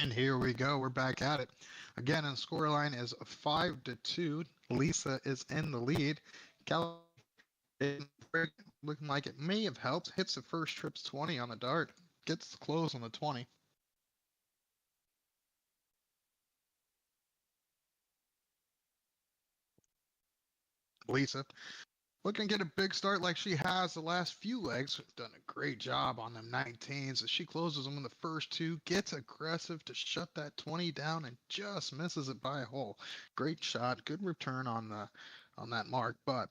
And here we go. We're back at it. Again, and scoreline is 5-2. Lisa is in the lead. Kelly looking like it may have helped. Hits the first trips 20 on the dart. Gets the close on the 20. Lisa looking to get a big start like she has the last few legs. Done a great job on them 19s as she closes them in the first two. Gets aggressive to shut that 20 down and just misses it by a hole. Great shot. Good return on that mark, but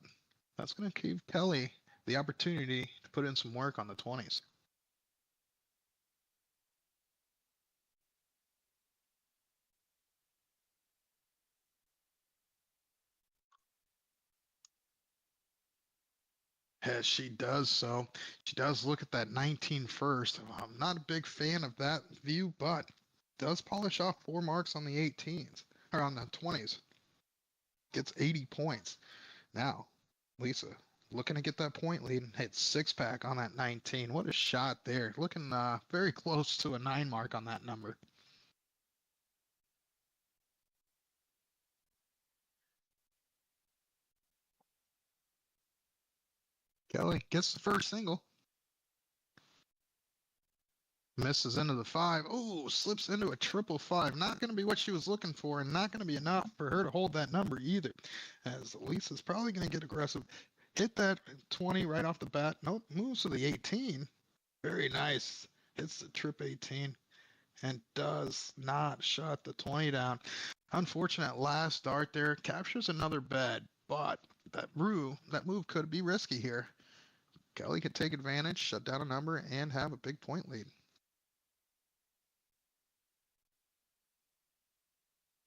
that's going to give Kelly the opportunity to put in some work on the 20s. As she does so, she does look at that 19 first. I'm not a big fan of that view, but does polish off 4 marks on the 18s, or on the 20s. Gets 80 points. Now, Lisa looking to get that point lead and hit 6-pack on that 19. What a shot there. Looking very close to a 9 mark on that number. Kelly gets the first single. Misses into the 5. Oh, slips into a 555. Not going to be what she was looking for, and not going to be enough for her to hold that number either. As Lisa's probably going to get aggressive. Hit that 20 right off the bat. Nope, moves to the 18. Very nice. Hits the trip 18 and does not shut the 20 down. Unfortunate last dart there. Captures another bed, but that move could be risky here. Kelly could take advantage, shut down a number, and have a big point lead.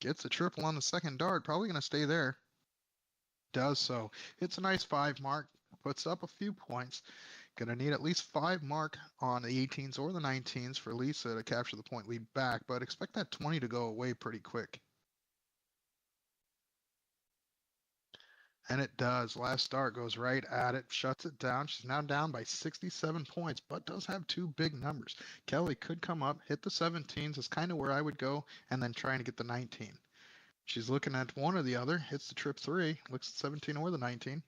Gets a triple on the second dart. Probably going to stay there. Does so. It's a nice 5 mark. Puts up a few points. Going to need at least 5 mark on the 18s or the 19s for Lisa to capture the point lead back. But expect that 20 to go away pretty quick. And it does. Last start goes right at it, shuts it down. She's now down by 67 points, but does have 2 big numbers. Kelly could come up, hit the 17s is kind of where I would go, and then trying to get the 19. She's looking at one or the other, hits the trip 3, looks at 17 or the 19.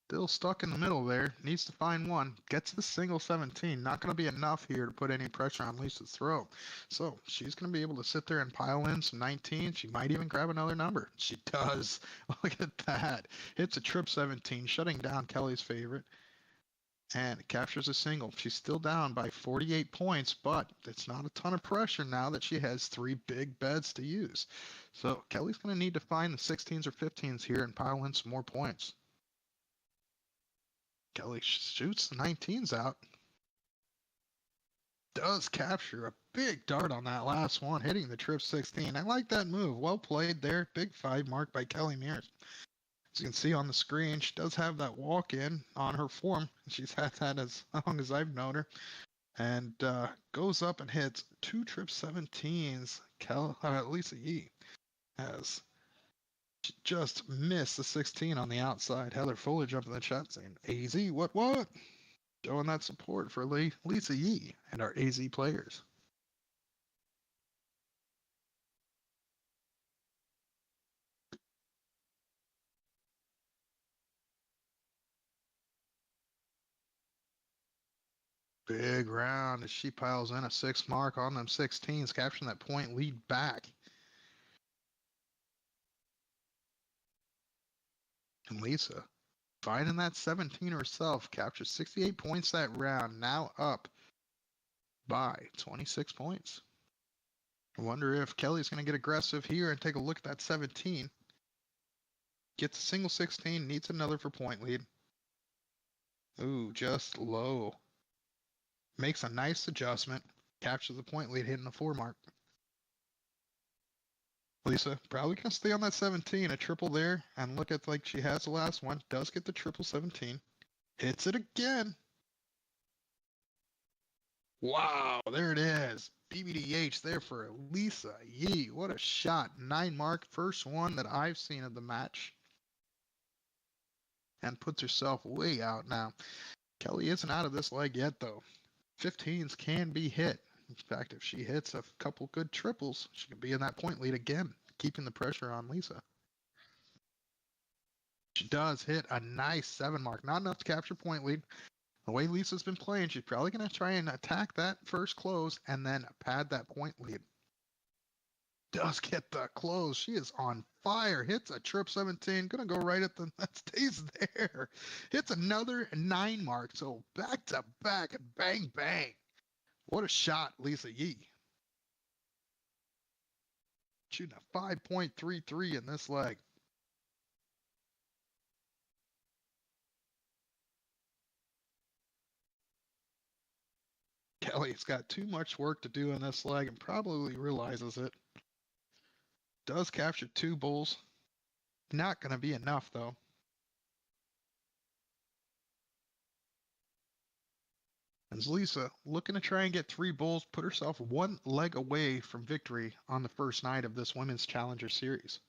Still stuck in the middle there, needs to find one, gets the single 17. Not going to be enough here to put any pressure on Lisa's throw. So she's going to be able to sit there and pile in some 19. She might even grab another number. She does. Look at that. Hits a trip 17, shutting down Kelly's favorite. And captures a single. She's still down by 48 points, but it's not a ton of pressure now that she has 3 big beds to use. So Kelly's going to need to find the 16s or 15s here and pile in some more points. Kelly shoots the 19s out. Does capture a big dart on that last one, hitting the trip 16. I like that move. Well played there. Big 5 mark by Kelly Meares. As you can see on the screen, she does have that walk-in on her form. She's had that as long as I've known her. And goes up and hits 2 trip 17s. Lisa Yee has just missed the 16 on the outside. Heather Foley jumping in the chat saying, AZ, what? Showing that support for Lisa Yee and our AZ players. Big round as she piles in a 6 mark on them 16s, capturing that point lead back. And Lisa, finding that 17 herself, captures 68 points that round, now up by 26 points. I wonder if Kelly's going to get aggressive here and take a look at that 17. Gets a single 16, needs another for point lead. Ooh, just low. Makes a nice adjustment, captures the point lead, hitting the 4 mark. Lisa probably going to stay on that 17, a triple there, and look at like she has the last one. Does get the triple 17. Hits it again. Wow, there it is. BBDH there for Lisa Yee. What a shot. 9 mark, first one that I've seen of the match. And puts herself way out now. Kelly isn't out of this leg yet, though. 15s can be hit. In fact, if she hits a couple good triples, she can be in that point lead again, keeping the pressure on Lisa. She does hit a nice 7 mark. Not enough to capture point lead. The way Lisa's been playing, she's probably going to try and attack that first close and then pad that point lead. Does get the close. She is on fire. Hits a trip 17. Gonna go right at the that stays there. Hits another 9 mark. So back to back, bang bang. What a shot, Lisa Yee. Shooting a 5.33 in this leg. Kelly's got too much work to do in this leg and probably realizes it. Does capture 2 bulls. Not going to be enough, though. As Lisa looking to try and get 3 bulls, put herself 1 leg away from victory on the first night of this Women's Challenger Series.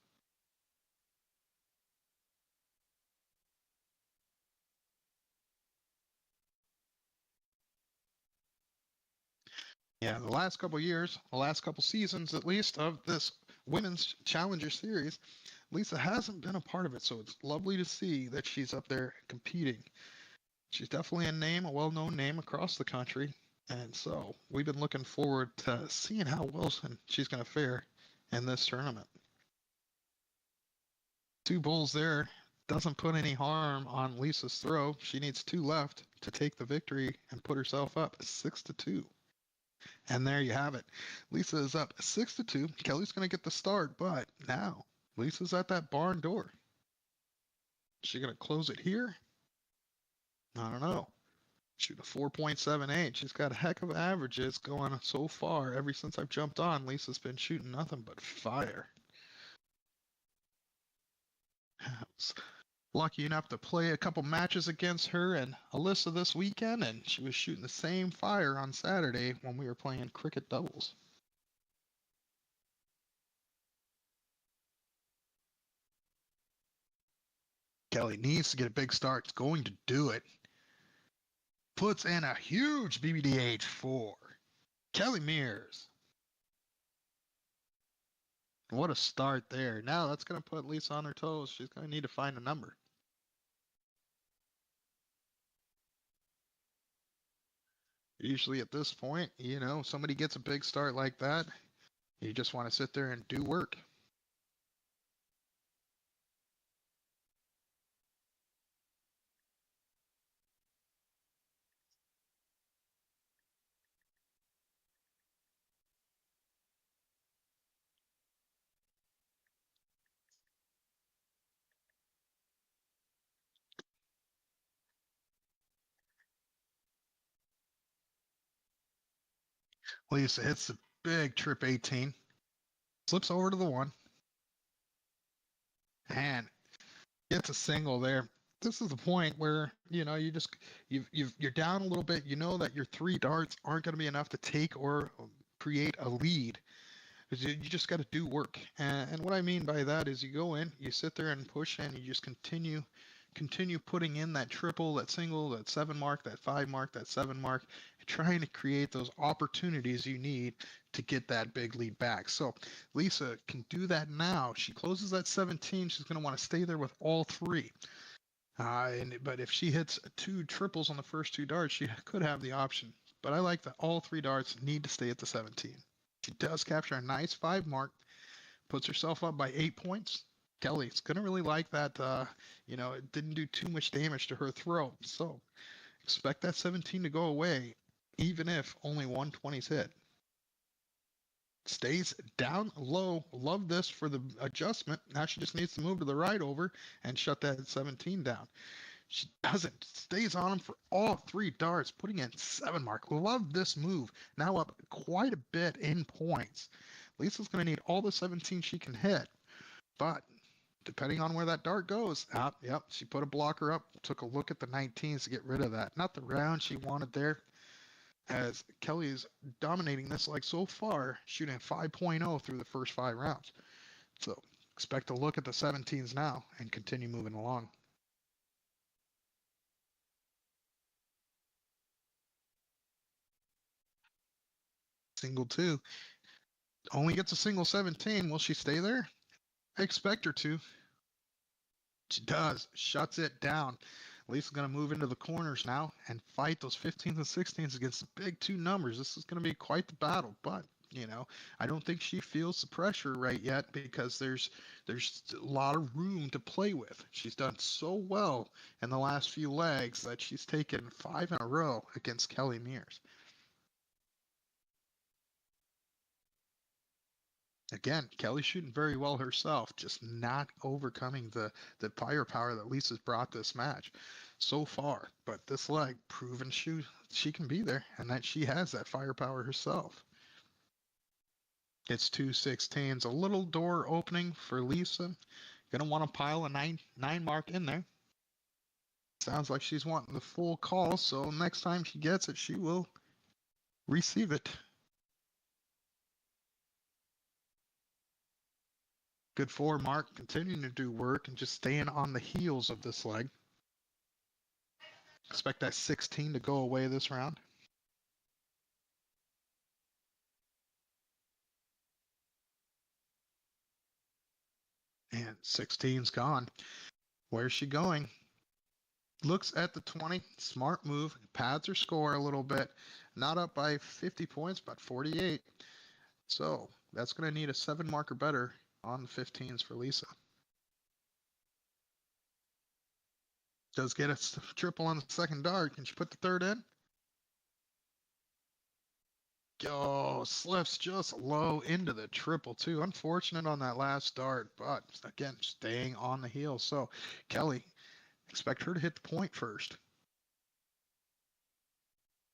Yeah, the last couple years, the last couple seasons at least of this Women's Challenger Series, Lisa hasn't been a part of it, so it's lovely to see that she's up there competing. She's definitely a name, a well-known name across the country, and so we've been looking forward to seeing how well she's going to fare in this tournament. 2 bulls there doesn't put any harm on Lisa's throw. She needs 2 left to take the victory and put herself up 6-2. And there you have it. Lisa is up 6-2. Kelly's going to get the start, but now Lisa's at that barn door. Is she going to close it here? I don't know. Shoot a 4.78. She's got a heck of averages going so far. Ever since I've jumped on, Lisa's been shooting nothing but fire. I was lucky enough to play a couple matches against her and Alyssa this weekend, and she was shooting the same fire on Saturday when we were playing cricket doubles. Kelly needs to get a big start. It's going to do it. Puts in a huge BBDH 4. Kelly Meares. What a start there. Now that's going to put Lisa on her toes. She's going to need to find a number. Usually at this point, you know, somebody gets a big start like that, you just want to sit there and do work. Lisa hits the big trip 18, slips over to the 1, and gets a single there. This is the point where, you know, you're down a little bit. You know that your 3 darts aren't going to be enough to take or create a lead. You just got to do work. And what I mean by that is you go in, you sit there and push, and you just continue putting in that triple, that single, that 7 mark, that 5 mark, that 7 mark, trying to create those opportunities you need to get that big lead back. So Lisa can do that now. She closes at 17. She's going to want to stay there with all 3. But if she hits 2 triples on the first 2 darts, she could have the option. But I like that all 3 darts need to stay at the 17. She does capture a nice 5 mark, puts herself up by 8 points. Kelly's going to really like that. You know, it didn't do too much damage to her throw. So expect that 17 to go away, even if only 120's hit. Stays down low. Love this for the adjustment. Now she just needs to move to the right over and shut that 17 down. She doesn't. Stays on him for all 3 darts, putting in 7 mark. Love this move. Now up quite a bit in points. Lisa's going to need all the 17 she can hit. But depending on where that dart goes, yep, she put a blocker up, took a look at the 19s to get rid of that. Not the round she wanted there, as Kelly is dominating this like so far, shooting 5.0 through the first 5 rounds. So expect to look at the 17s now and continue moving along. single 2. Only gets a single 17. Will she stay there? I expect her to. She does. Shuts it down. Lisa's going to move into the corners now and fight those 15s and 16s against the big 2 numbers. This is going to be quite the battle, but I don't think she feels the pressure right yet because there's a lot of room to play with. She's done so well in the last few legs that she's taken 5 in a row against Kelly Meares. Again, Kelly's shooting very well herself, just not overcoming the firepower that Lisa's brought this match so far. But this leg, proven she can be there, and that she has that firepower herself. It's 2 16s, a little door opening for Lisa. Gonna want to pile a 9 mark in there. Sounds like she's wanting the full call, so next time she gets it, she will receive it. Good 4 mark, continuing to do work and just staying on the heels of this leg. Expect that 16 to go away this round. And 16's gone. Where's she going? Looks at the 20. Smart move. Pads her score a little bit. Not up by 50 points, but 48. So that's going to need a 7 mark or better on the 15s for Lisa. Does get a triple on the second dart. Can she put the third in? Oh, slips just low into the triple too. Unfortunate on that last dart, but again, staying on the heel. So Kelly, expect her to hit the point first.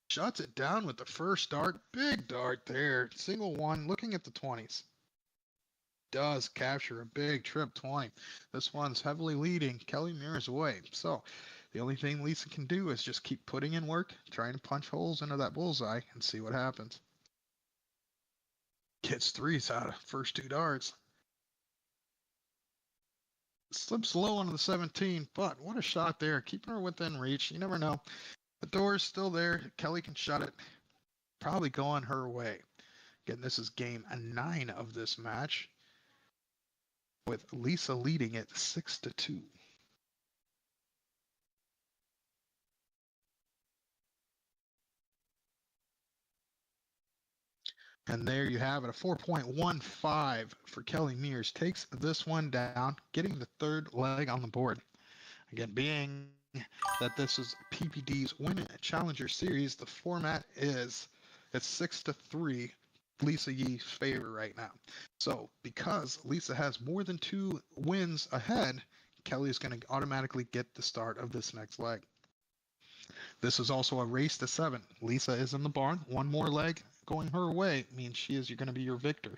Shuts it down with the first dart. Big dart there. Single 1, looking at the 20s. Does capture a big trip 20. This one's heavily leading Kelly Meares away. So the only thing Lisa can do is just keep putting in work, trying to punch holes into that bullseye and see what happens. Gets 3s out of first 2 darts. Slips low onto the 17, but what a shot there. Keeping her within reach. You never know. The door's still there. Kelly can shut it. Probably going her way. Again, this is game 9 of this match, with Lisa leading it 6-2. And there you have it, a 4.15 for Kelly Meares. Takes this one down, getting the 3rd leg on the board. Again, being that this is PPD's Win Challenger Series, the format is it's 6-3 Lisa Yee's favor right now. So because Lisa has more than 2 wins ahead, Kelly is going to automatically get the start of this next leg. This is also a race to 7. Lisa is in the barn. 1 more leg going her way means you're going to be your victor.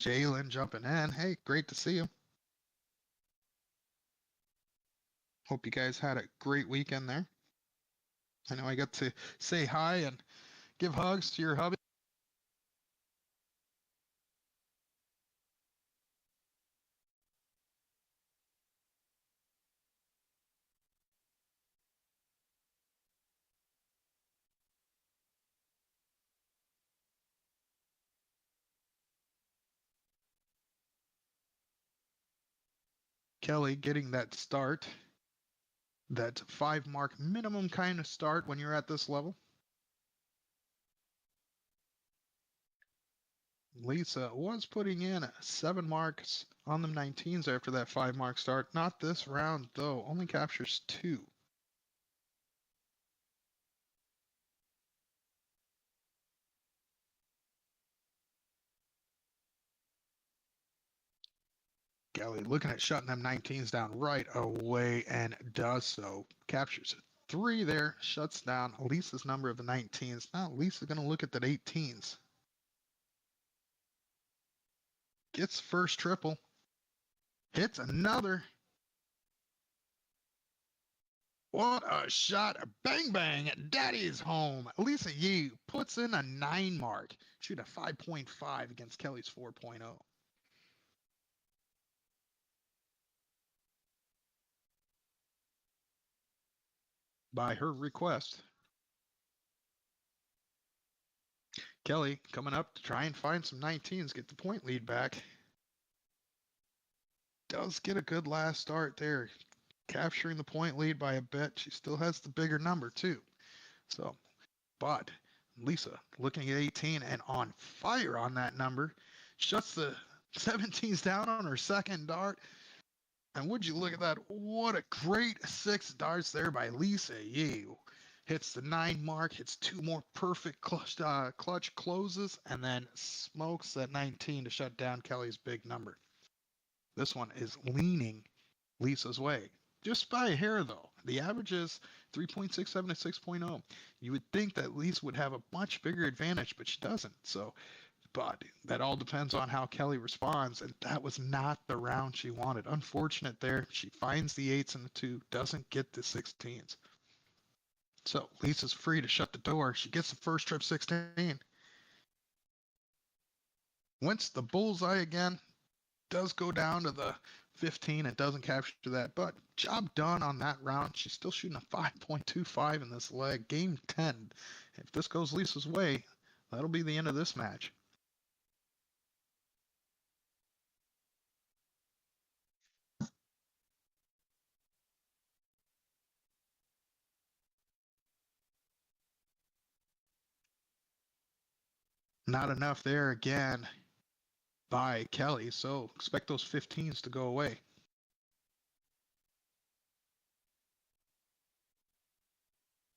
Jalen jumping in. Hey, great to see you. Hope you guys had a great weekend there. I know I got to say hi and give hugs to your hubby. Kelly getting that start, that 5 mark minimum kind of start when you're at this level. Lisa was putting in 7 marks on the 19s after that 5 mark start. Not this round though, only captures 2. Kelly looking at shutting them 19s down right away and does so. Captures 3 there, shuts down Lisa's number of the 19s. Now Lisa's going to look at that 18s. Gets first triple. Hits another. What a shot. Bang, bang. Daddy's home. Lisa Yee puts in a 9 mark. Shoot a 5.5 against Kelly's 4.0. By her request. Kelly coming up to try and find some 19s, get the point lead back. Does get a good last start there, capturing the point lead by a bit. She still has the bigger number too. So, but Lisa looking at 18 and on fire on that number, shuts the 17s down on her second dart. And would you look at that? What a great 6 darts there by Lisa Yee. Hits the 9 mark, hits 2 more perfect clutch closes, and then smokes that 19 to shut down Kelly's big number. This one is leaning Lisa's way. Just by a hair, though. The average is 3.67 to 6.0. You would think that Lisa would have a much bigger advantage, but she doesn't. So, but that all depends on how Kelly responds, and that was not the round she wanted. Unfortunate there. She finds the 8s and the 2, doesn't get the 16s. So Lisa's free to shut the door. She gets the first trip 16. Wins the bullseye again. Does go down to the 15 and doesn't capture that, but job done on that round. She's still shooting a 5.25 in this leg. Game 10. If this goes Lisa's way, that'll be the end of this match. Not enough there again by Kelly, so expect those 15s to go away.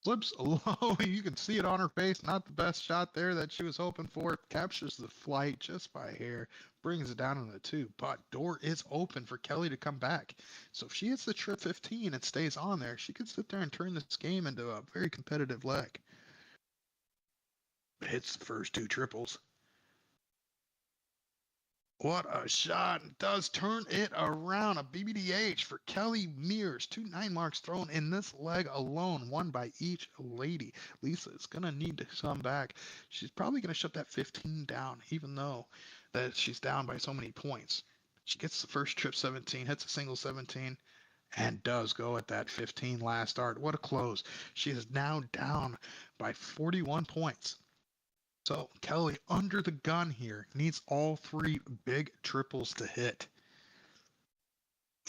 Flips low, you can see it on her face. Not the best shot there that she was hoping for. Captures the flight just by hair, brings it down in the 2. But door is open for Kelly to come back. So if she hits the trip 15 and stays on there, she could sit there and turn this game into a very competitive leg. Hits the first 2 triples. What a shot. Does turn it around. A BBDH for Kelly Meares. 2 9 marks thrown in this leg alone. One by each lady. Lisa is going to need to come back. She's probably going to shut that 15 down, even though that she's down by so many points. She gets the first trip 17, hits a single 17, and does go at that 15 last start. What a close. She is now down by 41 points. So Kelly, under the gun here, needs all 3 big triples to hit.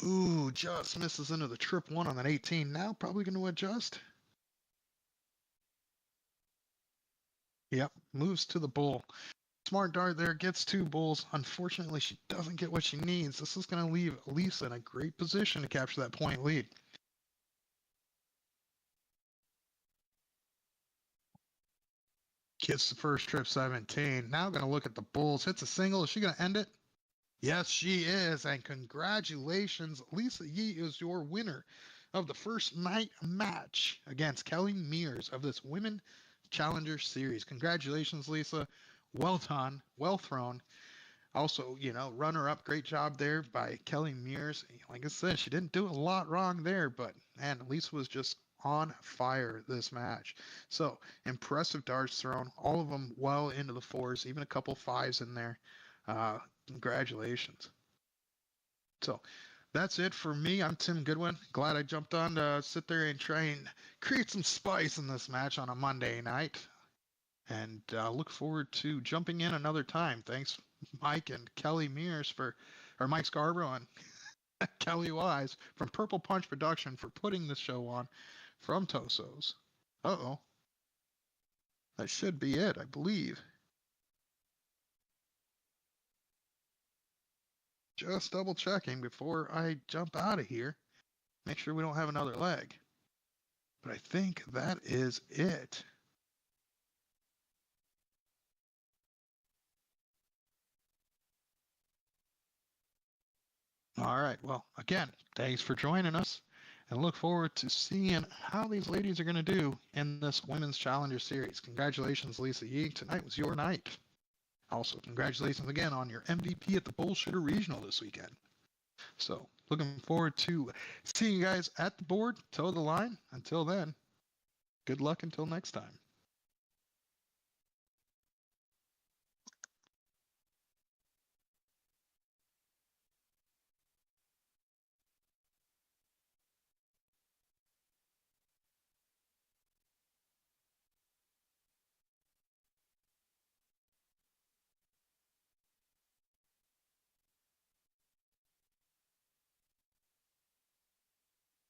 Ooh, just misses into the trip 1 on that 18. Now probably going to adjust. Yep, moves to the bull. Smart dart there, gets 2 bulls. Unfortunately, she doesn't get what she needs. This is going to leave Lisa in a great position to capture that point lead. Gets the first trip 17. Now going to look at the bulls. Hits a single. Is she going to end it? Yes, she is. And congratulations. Lisa Yee is your winner of the first night match against Kelly Meares of this Women Challenger Series. Congratulations, Lisa. Well done. Well thrown. Also, runner-up. Great job there by Kelly Meares. Like I said, she didn't do a lot wrong there, but, man, Lisa was just on fire this match. So impressive darts thrown, all of them well into the 4s, even a couple 5s in there. Congratulations. So that's it for me. I'm Tim Goodwin. Glad I jumped on to sit there and try and create some spice in this match on a Monday night. And look forward to jumping in another time. Thanks, Mike and Kelly Meares or Mike Scarborough and Kelly Wise from Purple Punch Production for putting this show on from Toso's. Uh-oh. That should be it, I believe. Just double checking before I jump out of here. Make sure we don't have another leg. But I think that is it. All right. Well, again, thanks for joining us. And look forward to seeing how these ladies are going to do in this Women's Challenger Series. Congratulations, Lisa Yee. Tonight was your night. Also, congratulations again on your MVP at the Bullshitter Regional this weekend. So, looking forward to seeing you guys at the board, toe the line. Until then, good luck until next time.